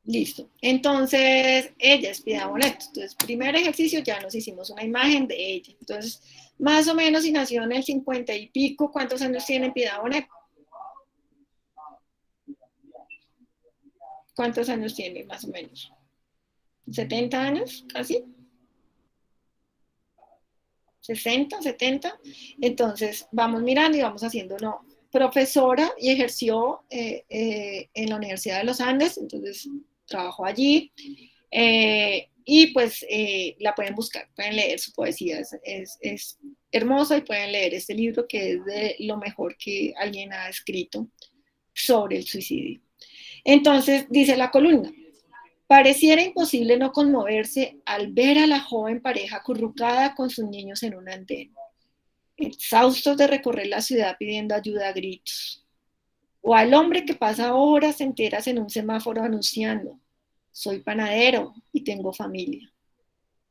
Listo. Entonces, ella es Piedad Bonet. Entonces, primer ejercicio, ya nos hicimos una imagen de ella. Entonces, más o menos, si nació en el 50 y pico, ¿cuántos años tiene Piedad Bonet? ¿Cuántos años tiene, más o menos? ¿70 años, casi? ¿60, 70? Entonces, vamos mirando y vamos haciéndolo. Profesora y ejerció en la Universidad de los Andes, entonces trabajó allí, y pues la pueden buscar, pueden leer su poesía, es hermosa, y pueden leer este libro que es de lo mejor que alguien ha escrito sobre el suicidio. Entonces, dice la columna: pareciera imposible no conmoverse al ver a la joven pareja acurrucada con sus niños en un andén, exhaustos de recorrer la ciudad pidiendo ayuda a gritos, o al hombre que pasa horas enteras en un semáforo anunciando: soy panadero y tengo familia.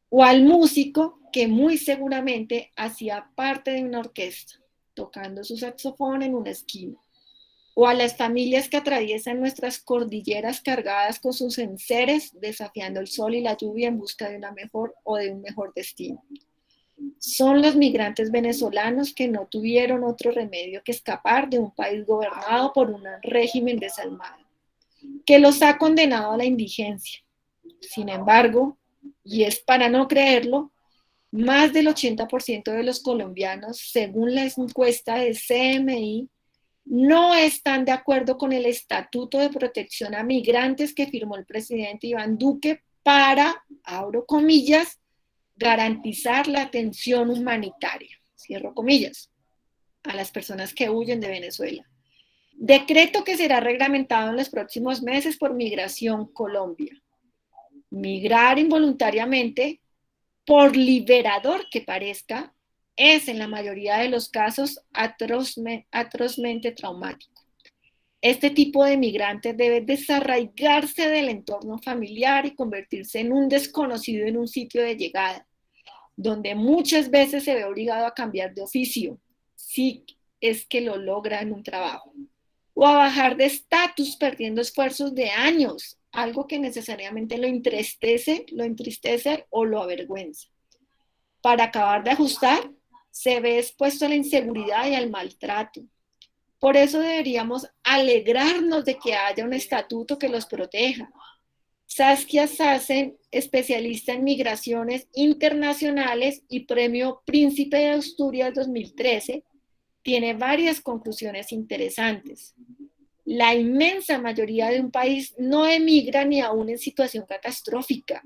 O al músico que muy seguramente hacía parte de una orquesta, tocando su saxofón en una esquina. O a las familias que atraviesan nuestras cordilleras cargadas con sus enseres, desafiando el sol y la lluvia en busca de una mejor o de un mejor destino. Son los migrantes venezolanos que no tuvieron otro remedio que escapar de un país gobernado por un régimen desalmado, que los ha condenado a la indigencia. Sin embargo, y es para no creerlo, más del 80% de los colombianos, según la encuesta de CMI, no están de acuerdo con el Estatuto de Protección a Migrantes que firmó el presidente Iván Duque para, abro comillas, garantizar la atención humanitaria, cierro comillas, a las personas que huyen de Venezuela. Decreto que será reglamentado en los próximos meses por Migración Colombia. Migrar involuntariamente, por liberador que parezca, es en la mayoría de los casos atrozmente traumático. Este tipo de migrante debe desarraigarse del entorno familiar y convertirse en un desconocido en un sitio de llegada, donde muchas veces se ve obligado a cambiar de oficio, si es que lo logra en un trabajo, o a bajar de estatus perdiendo esfuerzos de años, algo que necesariamente lo entristece o lo avergüenza. Para acabar de ajustar, se ve expuesto a la inseguridad y al maltrato. Por eso deberíamos alegrarnos de que haya un estatuto que los proteja. Saskia Sassen, especialista en migraciones internacionales y premio Príncipe de Asturias 2013, tiene varias conclusiones interesantes. La inmensa mayoría de un país no emigra ni aún en situación catastrófica.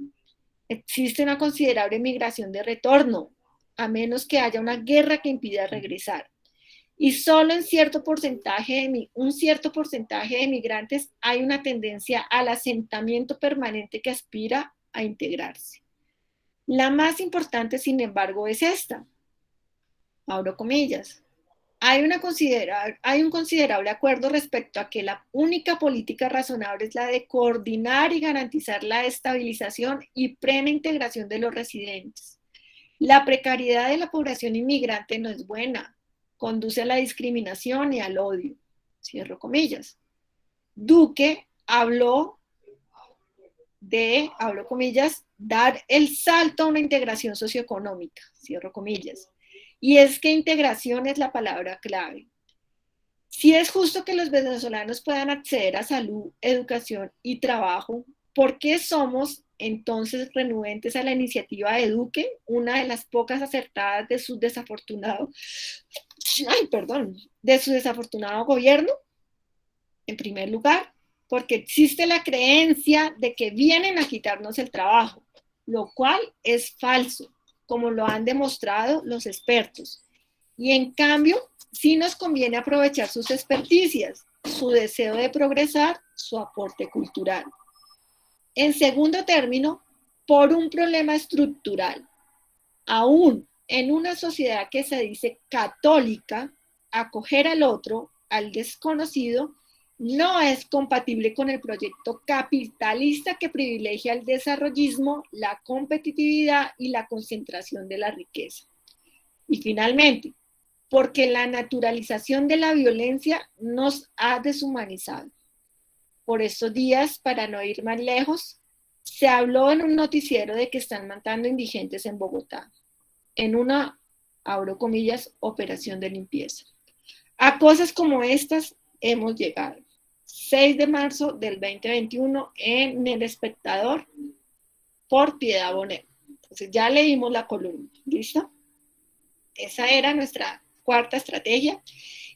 Existe una considerable migración de retorno, a menos que haya una guerra que impida regresar. Y solo en un cierto porcentaje de migrantes hay una tendencia al asentamiento permanente que aspira a integrarse. La más importante, sin embargo, es esta. Abro comillas. Hay un considerable acuerdo respecto a que la única política razonable es la de coordinar y garantizar la estabilización y plena integración de los residentes. La precariedad de la población inmigrante no es buena, conduce a la discriminación y al odio. Cierro comillas. Duque habló de, abro comillas, dar el salto a una integración socioeconómica. Cierro comillas. Y es que integración es la palabra clave. Si es justo que los venezolanos puedan acceder a salud, educación y trabajo, ¿por qué somos entonces renuentes a la iniciativa de Duque, una de las pocas acertadas de su desafortunado gobierno? En primer lugar, porque existe la creencia de que vienen a quitarnos el trabajo, lo cual es falso, como lo han demostrado los expertos. Y en cambio, sí nos conviene aprovechar sus experticias, su deseo de progresar, su aporte cultural. En segundo término, por un problema estructural. Aún en una sociedad que se dice católica, acoger al otro, al desconocido, no es compatible con el proyecto capitalista que privilegia el desarrollismo, la competitividad y la concentración de la riqueza. Y finalmente, porque la naturalización de la violencia nos ha deshumanizado. Por estos días, para no ir más lejos, se habló en un noticiero de que están matando indigentes en Bogotá, en una, abro comillas, operación de limpieza. A cosas como estas hemos llegado. 6 de marzo del 2021 en El Espectador por Piedad Bonet. Entonces ya leímos la columna, ¿listo? Esa era nuestra cuarta estrategia.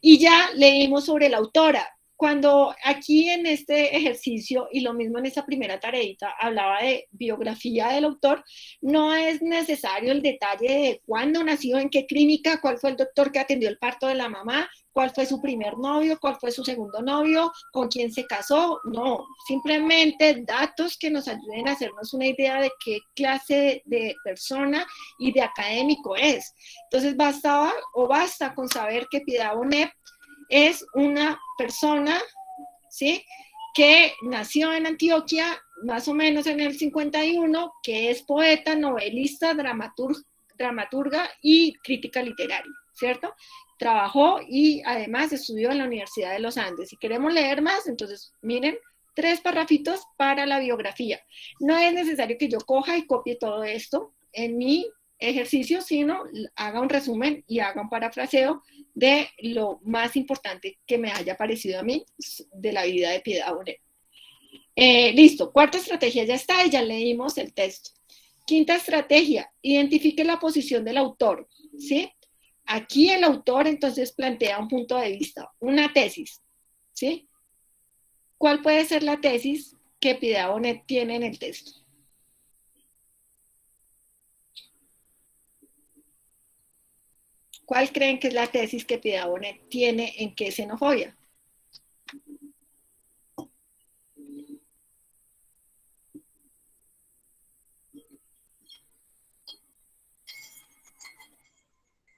Y ya leímos sobre la autora. Cuando aquí en este ejercicio, y lo mismo en esa primera tareita, hablaba de biografía del autor, no es necesario el detalle de cuándo nació, en qué clínica, cuál fue el doctor que atendió el parto de la mamá, cuál fue su primer novio, cuál fue su segundo novio, con quién se casó. No, simplemente datos que nos ayuden a hacernos una idea de qué clase de persona y de académico es. Entonces basta con saber que Piedad Bonet es una persona, ¿sí?, que nació en Antioquia, más o menos en el 51, que es poeta, novelista, dramaturga y crítica literaria, ¿cierto? Trabajó y además estudió en la Universidad de los Andes. Si queremos leer más, entonces miren, 3 parrafitos para la biografía. No es necesario que yo coja y copie todo esto en mi ejercicio, sino haga un resumen y haga un parafraseo de lo más importante que me haya parecido a mí de la vida de Piedad Bonet. Listo, cuarta estrategia ya está y ya leímos el texto. Quinta estrategia, identifique la posición del autor, ¿sí? Aquí el autor entonces plantea un punto de vista, una tesis, ¿sí? ¿Cuál puede ser la tesis que Piedad Bonet tiene en el texto? ¿Cuál creen que es la tesis que Piedad Bonet tiene en qué xenofobia?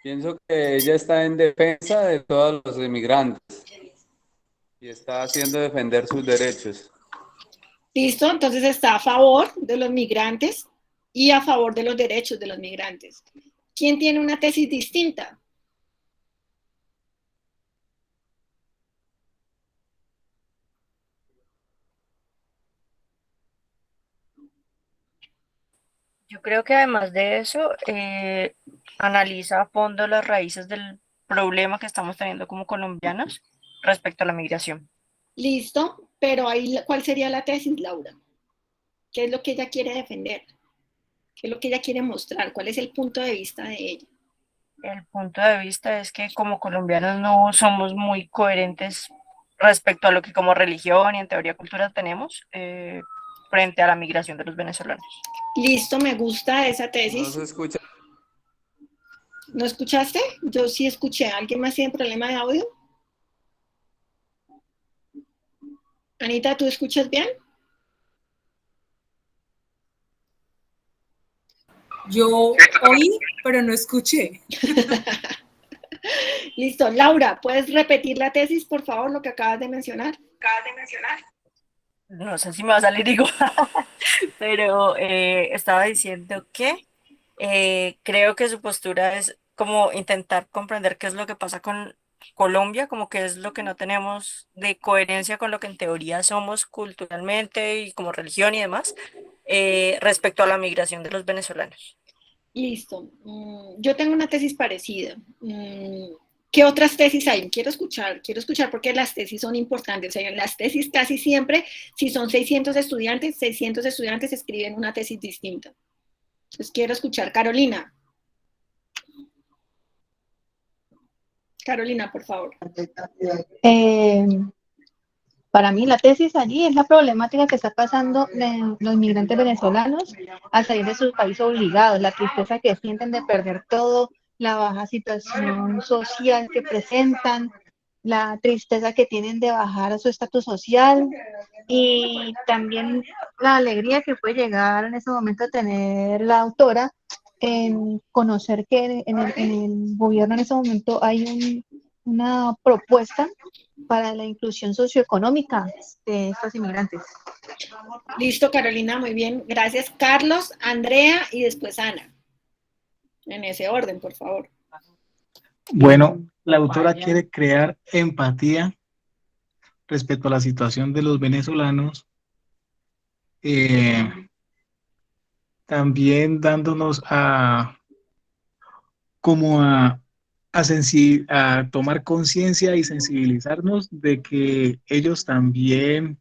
Pienso que ella está en defensa de todos los inmigrantes y está haciendo defender sus derechos. Listo, entonces está a favor de los migrantes y a favor de los derechos de los migrantes. ¿Quién tiene una tesis distinta? Yo creo que además de eso, analiza a fondo las raíces del problema que estamos teniendo como colombianos respecto a la migración. Listo, pero ahí, ¿cuál sería la tesis, Laura? ¿Qué es lo que ella quiere defender? ¿Qué es lo que ella quiere mostrar? ¿Cuál es el punto de vista de ella? El punto de vista es que como colombianos no somos muy coherentes respecto a lo que como religión y en teoría cultura tenemos frente a la migración de los venezolanos. Listo, me gusta esa tesis. No se escucha. ¿No escuchaste? Yo sí escuché. ¿Alguien más tiene problema de audio? Anita, ¿tú escuchas bien? Yo oí, pero no escuché. Listo. Laura, ¿puedes repetir la tesis, por favor, lo que acabas de mencionar? No sé si me va a salir igual, pero estaba diciendo que creo que su postura es como intentar comprender qué es lo que pasa con Colombia, como que es lo que no tenemos de coherencia con lo que en teoría somos culturalmente y como religión y demás, respecto a la migración de los venezolanos. Listo. Yo tengo una tesis parecida. ¿Qué otras tesis hay? Quiero escuchar porque las tesis son importantes. O sea, las tesis casi siempre, si son 600 estudiantes escriben una tesis distinta. Entonces quiero escuchar. Carolina. Carolina, por favor. Para mí la tesis allí es la problemática que está pasando de los inmigrantes venezolanos al salir de sus países obligados, la tristeza que sienten de perder todo, la baja situación social que presentan, la tristeza que tienen de bajar a su estatus social y también la alegría que puede llegar en ese momento a tener la autora en conocer que en el gobierno en ese momento hay una propuesta para la inclusión socioeconómica de estos inmigrantes. Listo, Carolina, muy bien. Gracias. Carlos, Andrea y después Ana. En ese orden, por favor. Bueno, la autora quiere crear empatía respecto a la situación de los venezolanos, también dándonos a tomar conciencia y sensibilizarnos de que ellos también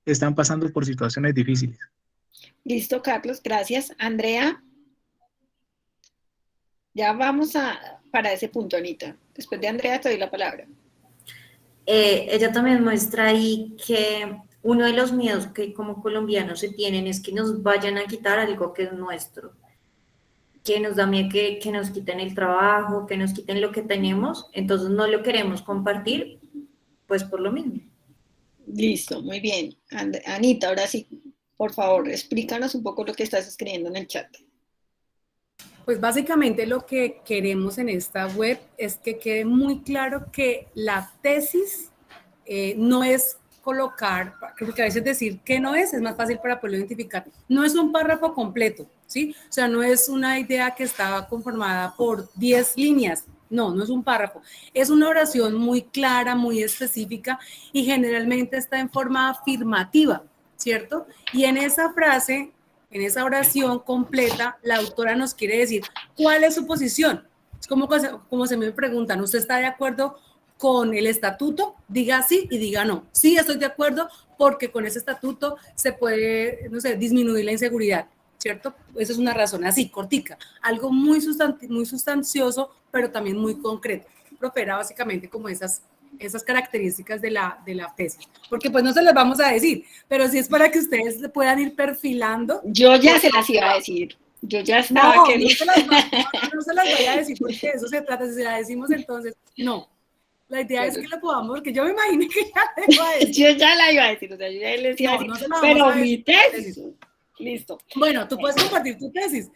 están pasando por situaciones difíciles. Listo, Carlos, gracias. Andrea, ya vamos para ese punto, Anita. Después de Andrea te doy la palabra. Ella también muestra ahí que uno de los miedos que como colombianos se tienen es que nos vayan a quitar algo que es nuestro, que nos da miedo que nos quiten el trabajo, que nos quiten lo que tenemos, entonces no lo queremos compartir, pues por lo mismo. Listo, muy bien. Anita, ahora sí, por favor, explícanos un poco lo que estás escribiendo en el chat. Pues básicamente lo que queremos en esta web es que quede muy claro que la tesis no es colocar, porque a veces decir que no es más fácil para poderlo identificar. No es un párrafo completo, ¿sí? O sea, no es una idea que estaba conformada por 10 líneas. No, no es un párrafo. Es una oración muy clara, muy específica y generalmente está en forma afirmativa, ¿cierto? Y en esa frase, en esa oración completa, la autora nos quiere decir cuál es su posición. Es como se me preguntan, ¿usted está de acuerdo con el estatuto? Diga sí y diga no. Sí, estoy de acuerdo porque con ese estatuto se puede, no sé, disminuir la inseguridad, ¿cierto? Esa es una razón así, cortica. Algo muy sustancioso, pero también muy concreto. Profe, era básicamente como esas características de la tesis. Porque pues no se las vamos a decir, pero sí es para que ustedes puedan ir perfilando. Yo ya se las iba a decir. Yo ya estaba no, queriendo. No se las voy a decir porque de eso se trata. Si se las decimos entonces, no. La idea es que lo podamos, porque yo me imaginé que ya la iba a decir. Yo ya la iba a decir, o sea, yo ya les iba a decir, pero mi tesis. Listo. Bueno, tú puedes compartir tu tesis.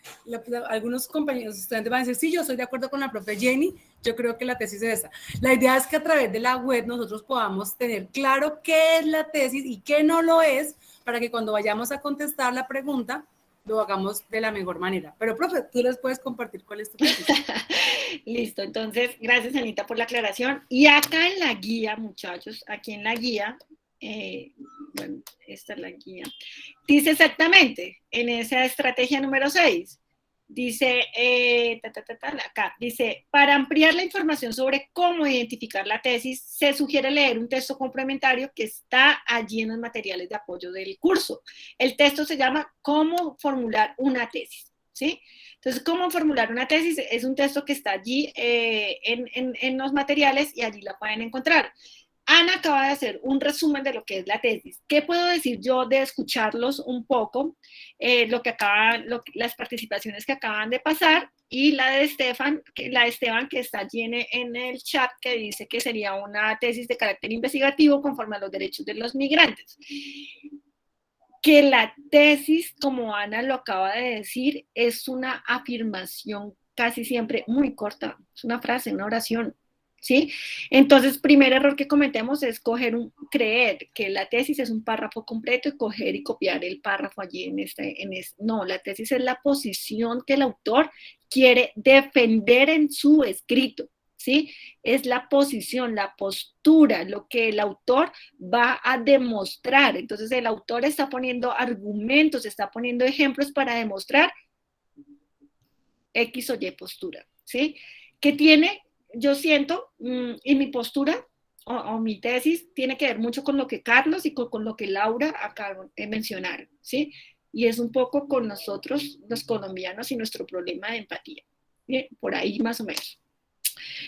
Algunos compañeros estudiantes van a decir, sí, yo estoy de acuerdo con la profe Jenny, yo creo que la tesis es esa. La idea es que a través de la web nosotros podamos tener claro qué es la tesis y qué no lo es, para que cuando vayamos a contestar la pregunta, lo hagamos de la mejor manera. Pero, profe, tú les puedes compartir cuál es tu tesis. Listo, entonces, gracias, Anita, por la aclaración. Y acá en la guía, muchachos, aquí en la guía, bueno, esta es la guía, dice exactamente, en esa estrategia número 6, dice, acá, dice, para ampliar la información sobre cómo identificar la tesis, se sugiere leer un texto complementario que está allí en los materiales de apoyo del curso. El texto se llama ¿Cómo formular una tesis? ¿Sí? Entonces, ¿cómo formular una tesis? Es un texto que está allí en los materiales y allí la pueden encontrar. Ana acaba de hacer un resumen de lo que es la tesis. ¿Qué puedo decir yo de escucharlos un poco? Las participaciones que acaban de pasar y la de Esteban que está allí en el chat, que dice que sería una tesis de carácter investigativo conforme a los derechos de los migrantes. Que la tesis, como Ana lo acaba de decir, es una afirmación casi siempre muy corta, es una frase, una oración, ¿sí? Entonces, primer error que cometemos es creer que la tesis es un párrafo completo y coger y copiar el párrafo allí no, la tesis es la posición que el autor quiere defender en su escrito, ¿sí? Es la posición, la postura, lo que el autor va a demostrar. Entonces, el autor está poniendo argumentos, está poniendo ejemplos para demostrar X o Y postura, ¿sí? Que tiene, yo siento, y mi postura o mi tesis tiene que ver mucho con lo que Carlos y con lo que Laura acá mencionaron, ¿sí? Y es un poco con nosotros, los colombianos, y nuestro problema de empatía. Bien, por ahí más o menos.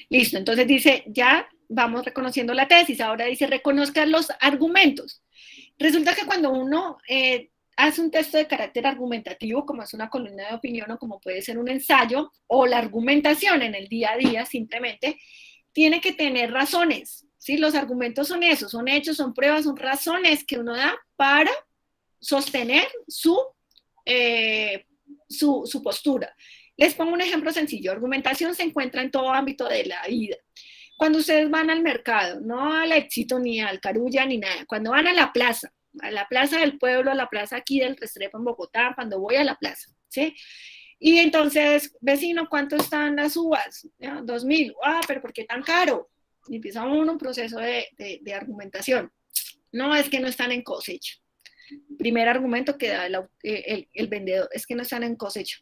Listo, entonces dice, ya vamos reconociendo la tesis, ahora dice, reconozca los argumentos. Resulta que cuando uno hace un texto de carácter argumentativo, como es una columna de opinión o como puede ser un ensayo, o la argumentación en el día a día simplemente, tiene que tener razones, ¿sí? Los argumentos son esos, son hechos, son pruebas, son razones que uno da para sostener su postura. Les pongo un ejemplo sencillo. Argumentación se encuentra en todo ámbito de la vida. Cuando ustedes van al mercado, no al Éxito, ni al Carulla, ni nada, cuando van a la plaza del pueblo, a la plaza aquí del Restrepo en Bogotá, cuando voy a la plaza, ¿sí? Y entonces, vecino, ¿cuánto están las uvas? 2.000. Ah, pero ¿por qué tan caro? Y empieza uno un proceso de argumentación. No, es que no están en cosecha. Primer argumento que da el vendedor, es que no están en cosecha.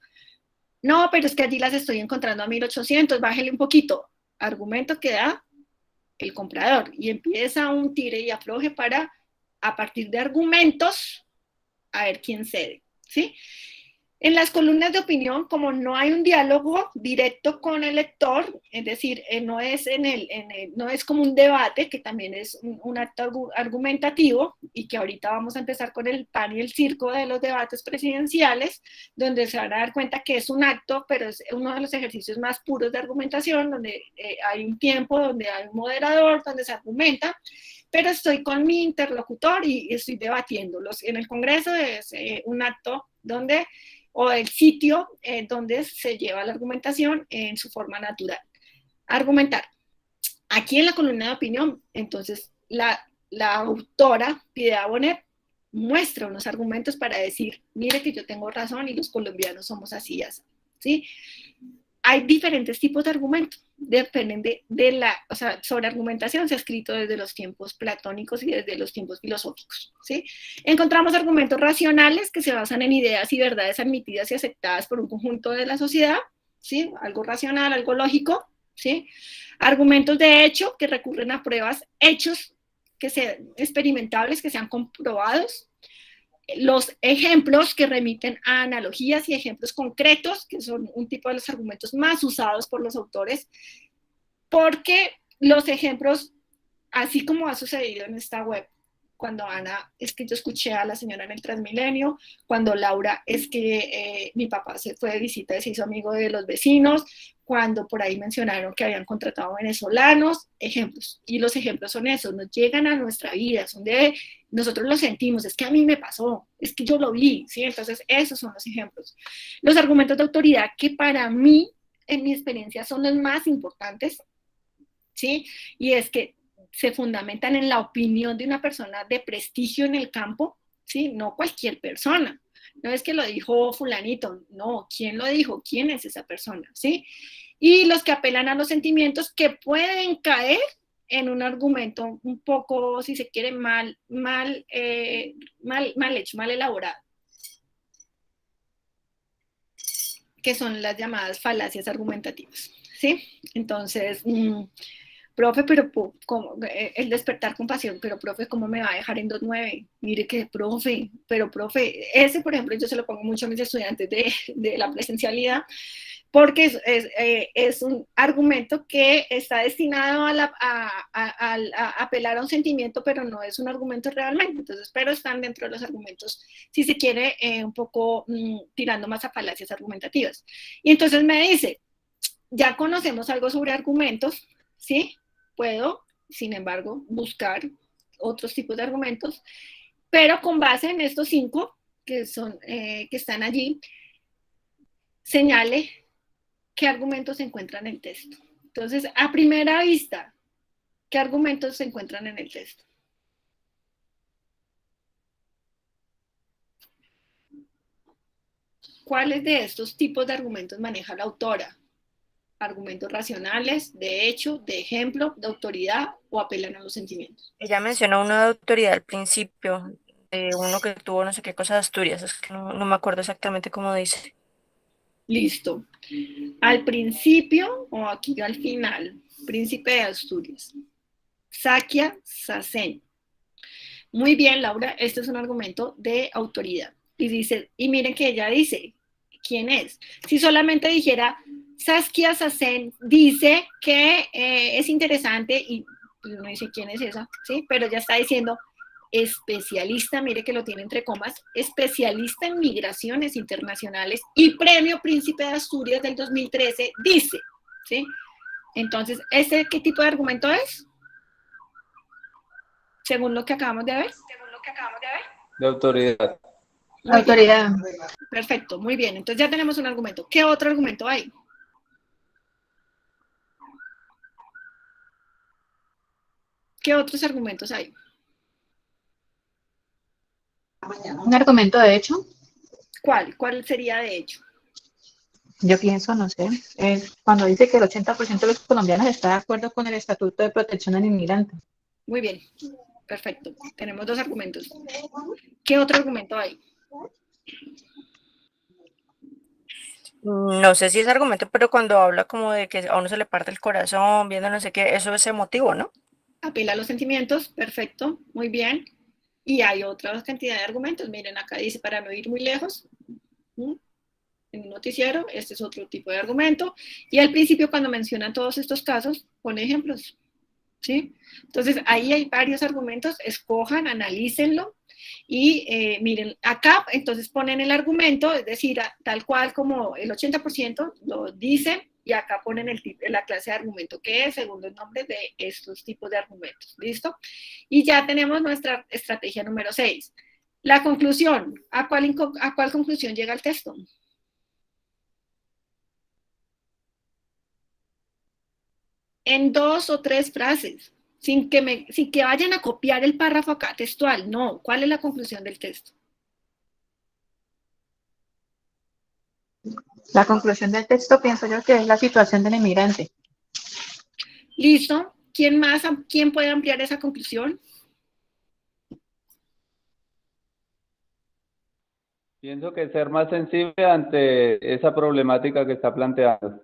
No, pero es que allí las estoy encontrando a 1.800, bájele un poquito. Argumento que da el comprador. Y empieza un tire y afloje para, a partir de argumentos, a ver quién cede, ¿sí? En las columnas de opinión, como no hay un diálogo directo con el lector, es decir, no es como un debate, que también es un acto argumentativo, y que ahorita vamos a empezar con el pan y el circo de los debates presidenciales, donde se van a dar cuenta que es un acto, pero es uno de los ejercicios más puros de argumentación, donde hay un tiempo, donde hay un moderador, donde se argumenta, pero estoy con mi interlocutor y estoy debatiéndolos. En el Congreso es un acto donde o el sitio donde se lleva la argumentación en su forma natural. Argumentar. Aquí en la columna de opinión, entonces, la autora Piedad Bonet muestra unos argumentos para decir, mire que yo tengo razón y los colombianos somos así, así, ¿sí? Hay diferentes tipos de argumentos, dependen o sea, sobre argumentación se ha escrito desde los tiempos platónicos y desde los tiempos filosóficos, ¿sí? Encontramos argumentos racionales que se basan en ideas y verdades admitidas y aceptadas por un conjunto de la sociedad, ¿sí? Algo racional, algo lógico, ¿sí? Argumentos de hecho que recurren a pruebas, hechos que sean experimentables, que sean comprobados. Los ejemplos que remiten a analogías y ejemplos concretos, que son un tipo de los argumentos más usados por los autores, porque los ejemplos, así como ha sucedido en esta web, cuando Ana, es que yo escuché a la señora en el Transmilenio, cuando Laura, es que mi papá se fue de visita y se hizo amigo de los vecinos, cuando por ahí mencionaron que habían contratado venezolanos, ejemplos. Y los ejemplos son esos, nos llegan a nuestra vida, son de, nosotros lo sentimos, es que a mí me pasó, es que yo lo vi, ¿sí? Entonces, esos son los ejemplos. Los argumentos de autoridad que para mí, en mi experiencia, son los más importantes, ¿sí? Y es que se fundamentan en la opinión de una persona de prestigio en el campo, ¿sí? No cualquier persona. No es que lo dijo fulanito, no, ¿quién lo dijo? ¿Quién es esa persona? ¿Sí? Y los que apelan a los sentimientos que pueden caer en un argumento un poco, si se quiere, mal hecho, mal elaborado, que son las llamadas falacias argumentativas, ¿sí? Entonces, profe, pero ¿cómo? El despertar compasión, pero profe, ¿cómo me va a dejar en 2.9? Mire que, profe, pero profe, ese, por ejemplo, yo se lo pongo mucho a mis estudiantes de la presencialidad, porque es un argumento que está destinado a apelar a un sentimiento, pero no es un argumento realmente. Entonces, pero están dentro de los argumentos, si se quiere, un poco tirando más a falacias argumentativas. Y entonces me dice, ya conocemos algo sobre argumentos, ¿sí? Puedo, sin embargo, buscar otros tipos de argumentos, pero con base en estos 5 que están allí, señale qué argumentos se encuentran en el texto. Entonces, a primera vista, ¿qué argumentos se encuentran en el texto? ¿Cuáles de estos tipos de argumentos maneja la autora? ¿Argumentos racionales, de hecho, de ejemplo, de autoridad o apelan a los sentimientos? Ella menciona uno de autoridad al principio, uno que tuvo no sé qué cosa de Asturias, es que no me acuerdo exactamente cómo dice. Listo. Al principio o aquí al final, príncipe de Asturias. Saquia Sacén. Muy bien, Laura, este es un argumento de autoridad. Y dice, y miren que ella dice, ¿quién es? Si solamente dijera, Saskia Sacén dice que es interesante, y uno dice, ¿quién es esa? ¿Sí? Pero ya está diciendo, especialista, mire que lo tiene entre comas, especialista en migraciones internacionales y premio Príncipe de Asturias del 2013, dice, ¿sí? Entonces, ¿ese qué tipo de argumento es? Según lo que acabamos de ver. De autoridad. Autoridad. Perfecto, muy bien. Entonces ya tenemos un argumento. ¿Qué otro argumento hay? ¿Qué otros argumentos hay? Un argumento de hecho. ¿Cuál? ¿Cuál sería de hecho? Yo pienso, no sé, es cuando dice que el 80% de los colombianos está de acuerdo con el Estatuto de Protección al Inmigrante. Muy bien, perfecto. Tenemos 2 argumentos. ¿Qué otro argumento hay? No sé si es argumento, pero cuando habla como de que a uno se le parte el corazón, viendo no sé qué, eso es emotivo, ¿no? Apela a los sentimientos, perfecto, muy bien. Y hay otra cantidad de argumentos. Miren, acá dice, para no ir muy lejos, en un noticiero, este es otro tipo de argumento. Y al principio, cuando mencionan todos estos casos, pone ejemplos, ¿sí? Entonces, ahí hay varios argumentos, escojan, analícenlo. Y miren, acá entonces ponen el argumento, es decir, tal cual como el 80% lo dicen, y acá ponen la clase de argumento que es, según el nombre de estos tipos de argumentos. ¿Listo? Y ya tenemos nuestra estrategia número 6. La conclusión. ¿A cuál conclusión llega el texto? En 2 o 3 frases. sin que vayan a copiar el párrafo acá textual, no. ¿Cuál es la conclusión del texto? La conclusión del texto pienso yo que es la situación del inmigrante. ¿Listo? ¿Quién más? ¿Quién puede ampliar esa conclusión? Pienso que ser más sensible ante esa problemática que está planteando.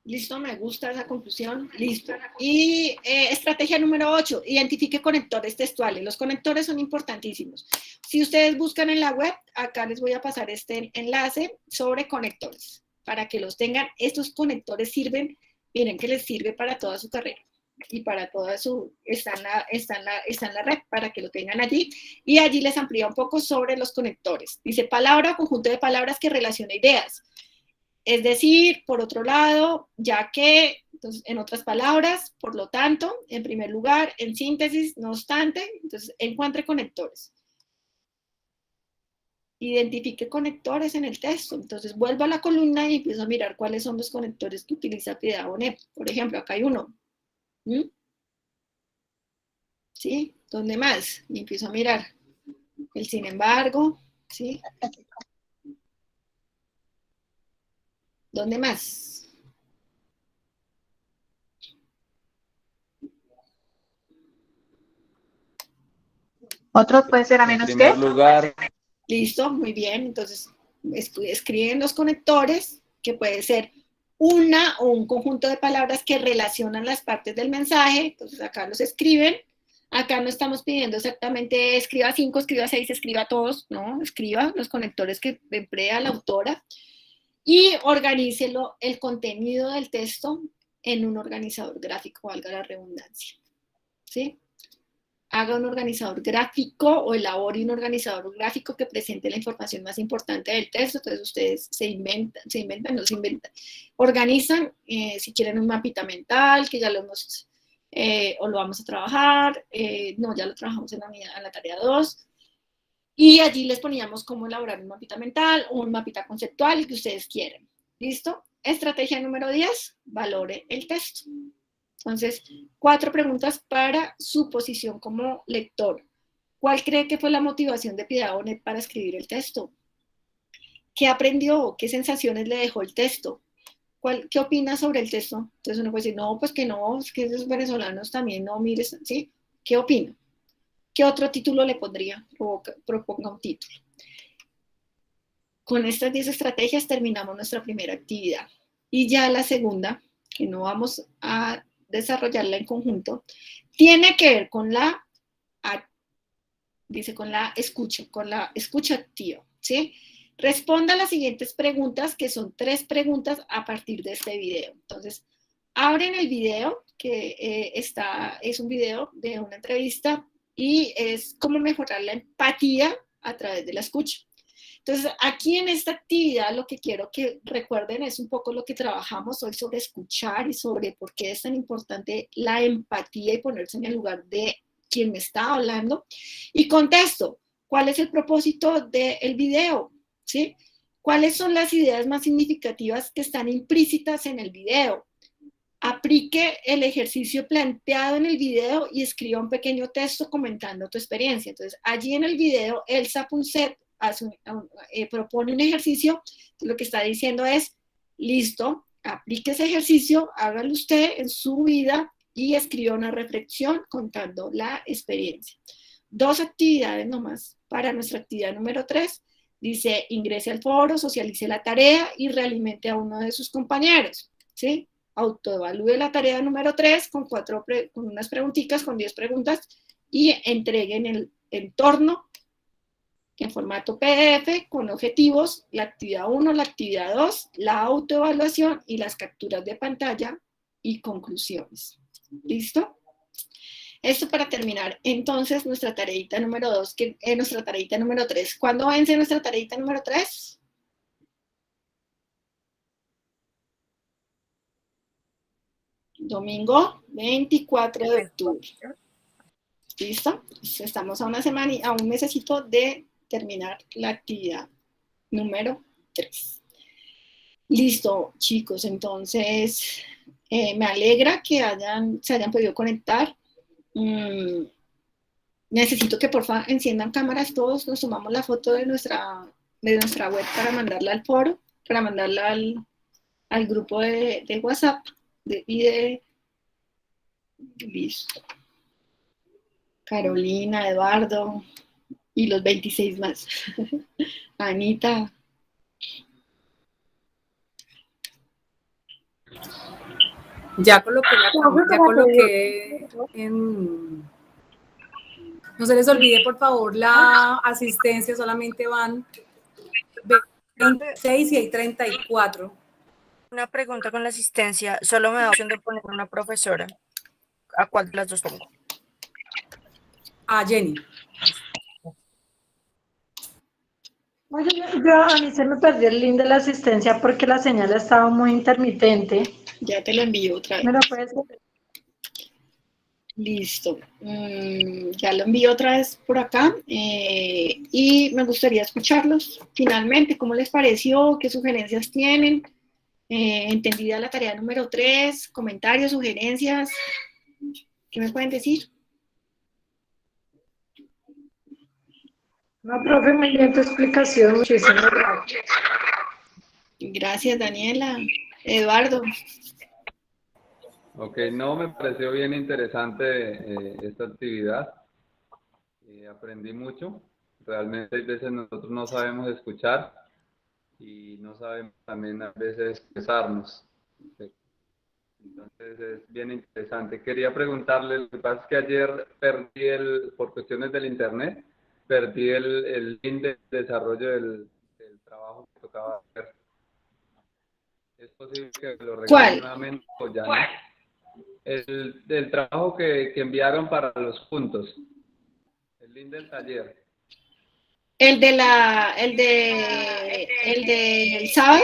Listo, me gusta esa conclusión. Listo. Y estrategia número 8, identifique conectores textuales. Los conectores son importantísimos. Si ustedes buscan en la web, acá les voy a pasar este enlace sobre conectores, para que los tengan. Estos conectores sirven, miren que les sirve para toda su carrera y para toda su, está en la red, para que lo tengan allí. Y allí les amplía un poco sobre los conectores. Dice palabra o conjunto de palabras que relaciona ideas. Es decir, por otro lado, ya que, entonces, en otras palabras, por lo tanto, en primer lugar, en síntesis, no obstante, entonces encuentre conectores. Identifique conectores en el texto. Entonces vuelvo a la columna y empiezo a mirar cuáles son los conectores que utiliza Piedad Bonet. Por ejemplo, acá hay uno. ¿Sí? ¿Dónde más? Y empiezo a mirar. El sin embargo, ¿sí? ¿Dónde más? Otro puede ser a menos que. En primer lugar. Listo, muy bien. Entonces, escriben los conectores, que puede ser una o un conjunto de palabras que relacionan las partes del mensaje. Entonces, acá los escriben. Acá no estamos pidiendo exactamente escriba 5, escriba 6, escriba todos, no, escriba los conectores que emplea la autora. Y organícelo el contenido del texto en un organizador gráfico, valga la redundancia. ¿Sí? Haga un organizador gráfico o elabore un organizador gráfico que presente la información más importante del texto. Entonces ustedes se inventan, organizan, si quieren un mapita mental, que ya lo hemos, o lo vamos a trabajar, no, ya lo trabajamos en la tarea 2. Y allí les poníamos cómo elaborar un mapita mental o un mapita conceptual, el que ustedes quieran. ¿Listo? Estrategia número 10, valore el texto. Entonces, 4 preguntas para su posición como lector. ¿Cuál cree que fue la motivación de Piedad Bonet para escribir el texto? ¿Qué aprendió? ¿Qué sensaciones le dejó el texto? ¿Qué opina sobre el texto? Entonces uno puede decir, no, pues que no, es que esos venezolanos también no mires, ¿sí? ¿Qué opina? ¿Qué otro título le pondría? Proponga un título. Con estas 10 estrategias terminamos nuestra primera actividad. Y ya la segunda, que no vamos a desarrollarla en conjunto, tiene que ver con la escucha activa, ¿sí? Responda a las siguientes preguntas, que son 3 preguntas a partir de este video. Entonces, abren el video, que es un video de una entrevista, y es cómo mejorar la empatía a través de la escucha. Entonces, aquí en esta actividad lo que quiero que recuerden es un poco lo que trabajamos hoy sobre escuchar y sobre por qué es tan importante la empatía y ponerse en el lugar de quien me está hablando. Y contesto, ¿cuál es el propósito del video? ¿Sí? ¿Cuáles son las ideas más significativas que están implícitas en el video? Aplique el ejercicio planteado en el video y escriba un pequeño texto comentando tu experiencia. Entonces, allí en el video, Elsa Punset propone un ejercicio. Lo que está diciendo es, listo, aplique ese ejercicio, hágalo usted en su vida y escriba una reflexión contando la experiencia. 2 actividades nomás para nuestra actividad número 3. Dice, ingrese al foro, socialice la tarea y realimente a uno de sus compañeros, ¿sí? Autoevalúe la tarea número 3 con unas preguntitas, con 10 preguntas, y entreguen el entorno en formato PDF con objetivos, la actividad 1, la actividad 2, la autoevaluación y las capturas de pantalla y conclusiones. ¿Listo? Esto para terminar, entonces, nuestra tareita número 2, nuestra tareita número 3. ¿Cuándo vence nuestra tareita número 3? Domingo 24 de octubre. ¿Listo? Estamos a una semana y a un mesecito de terminar la actividad número 3. Listo, chicos, entonces me alegra que se hayan podido conectar. Necesito que porfa enciendan cámaras todos, nos tomamos la foto de nuestra web para mandarla al foro, para mandarla al grupo de WhatsApp listo. Carolina, Eduardo y los 26 más. Anita. Ya coloqué en... No se les olvide, por favor, la asistencia, solamente van 26 y hay 34. Una pregunta con la asistencia, solo me da opción de poner una profesora. ¿A cuál de las dos pongo? A Jenny. Oye, a mí se me perdió el link de la asistencia porque la señal estaba muy intermitente. Ya te lo envío otra vez. ¿Me lo puedes hacer? Listo. Ya lo envío otra vez por acá y me gustaría escucharlos finalmente. ¿Cómo les pareció? ¿Qué sugerencias tienen? Entendida la tarea número 3, comentarios, sugerencias. ¿Qué me pueden decir? No, profe, me dio tu explicación. Muchísimas gracias. Gracias, Daniela. Eduardo. Ok, no, me pareció bien interesante esta actividad. Aprendí mucho. Realmente hay veces nosotros no sabemos escuchar y no sabemos también a veces expresarnos. Entonces es bien interesante. Quería preguntarle, lo que pasa es que ayer perdí por cuestiones del internet, perdí el link de desarrollo del trabajo que tocaba hacer. ¿Es posible que lo regalen nuevamente o ya no? El trabajo que enviaron para los puntos. El link del taller. ¿El del sábado?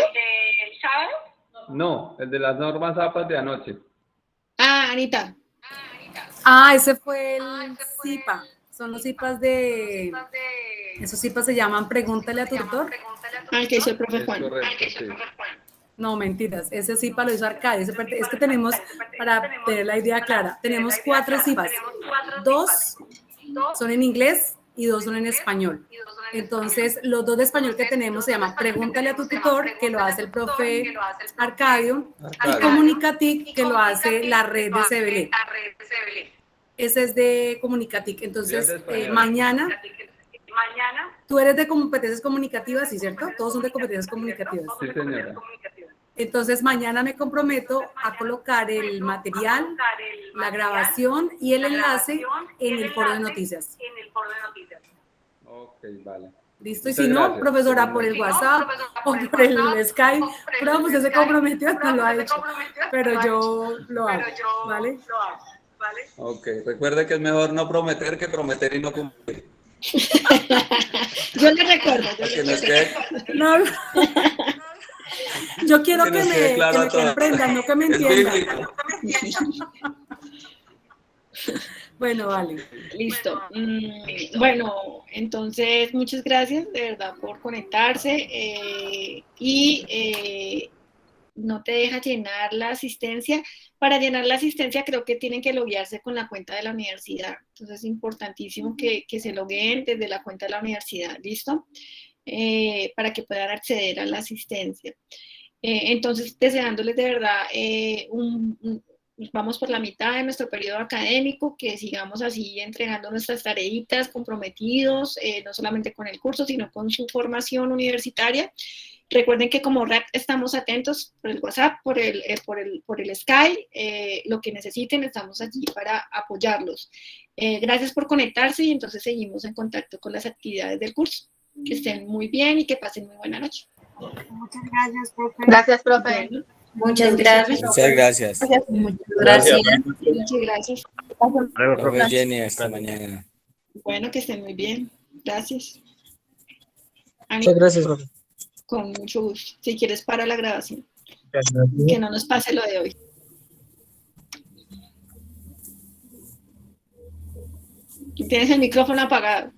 No, el de las normas APAS de anoche. Ah, Anita. Ese fue el CIPA. Son los CIPAs de... Esos CIPAs se llaman Pregúntale a tu tutor. Que hizo el profe Juan. Es correcto, sí. No, mentiras. Ese CIPA lo hizo Arcadia. Es que tenemos, para tener la idea clara, tenemos 4 CIPAs. 2 son en inglés y 2 son en español. Entonces, los 2 de español que tenemos se llaman Pregúntale a tu tutor, que lo hace el profe Arcadio, y Comunicatic, que lo hace la red de CBL. Ese es de Comunicatic. Entonces, mañana, tú eres de competencias comunicativas, ¿sí, cierto? Todos son de competencias comunicativas. Sí, señora. Entonces, mañana me comprometo a colocar el material, la grabación y el enlace en el foro de noticias. Ok, vale. ¿Listo? Y si no, profesora, por el WhatsApp o por el Skype, pero usted se comprometió, no lo ha hecho, pero yo lo hago, ¿vale? Ok, recuerde que es mejor no prometer que prometer y no cumplir. Yo le recuerdo. No, yo quiero que me comprendan, no que me entiendan. Bueno, vale. Listo. Bueno, entonces muchas gracias de verdad por conectarse y no te deja llenar la asistencia. Para llenar la asistencia creo que tienen que loguearse con la cuenta de la universidad. Entonces es importantísimo que se logueen desde la cuenta de la universidad, ¿listo? Para que puedan acceder a la asistencia. Entonces, deseándoles de verdad vamos por la mitad de nuestro periodo académico, que sigamos así entregando nuestras tareitas, comprometidos, no solamente con el curso, sino con su formación universitaria. Recuerden que como RAC estamos atentos por el WhatsApp, por el Skype, lo que necesiten, estamos allí para apoyarlos. Gracias por conectarse y entonces seguimos en contacto con las actividades del curso. Que estén muy bien y que pasen muy buena noche. Muchas gracias, profe. Gracias, profe. Muchas gracias. Muchas gracias. Gracias. Muchas gracias. Profe Jenny, hasta mañana. Bueno, que estén muy bien. Gracias. Muchas gracias, profe. Con mucho gusto. Si quieres, para la grabación. Gracias. Que no nos pase lo de hoy. Tienes el micrófono apagado.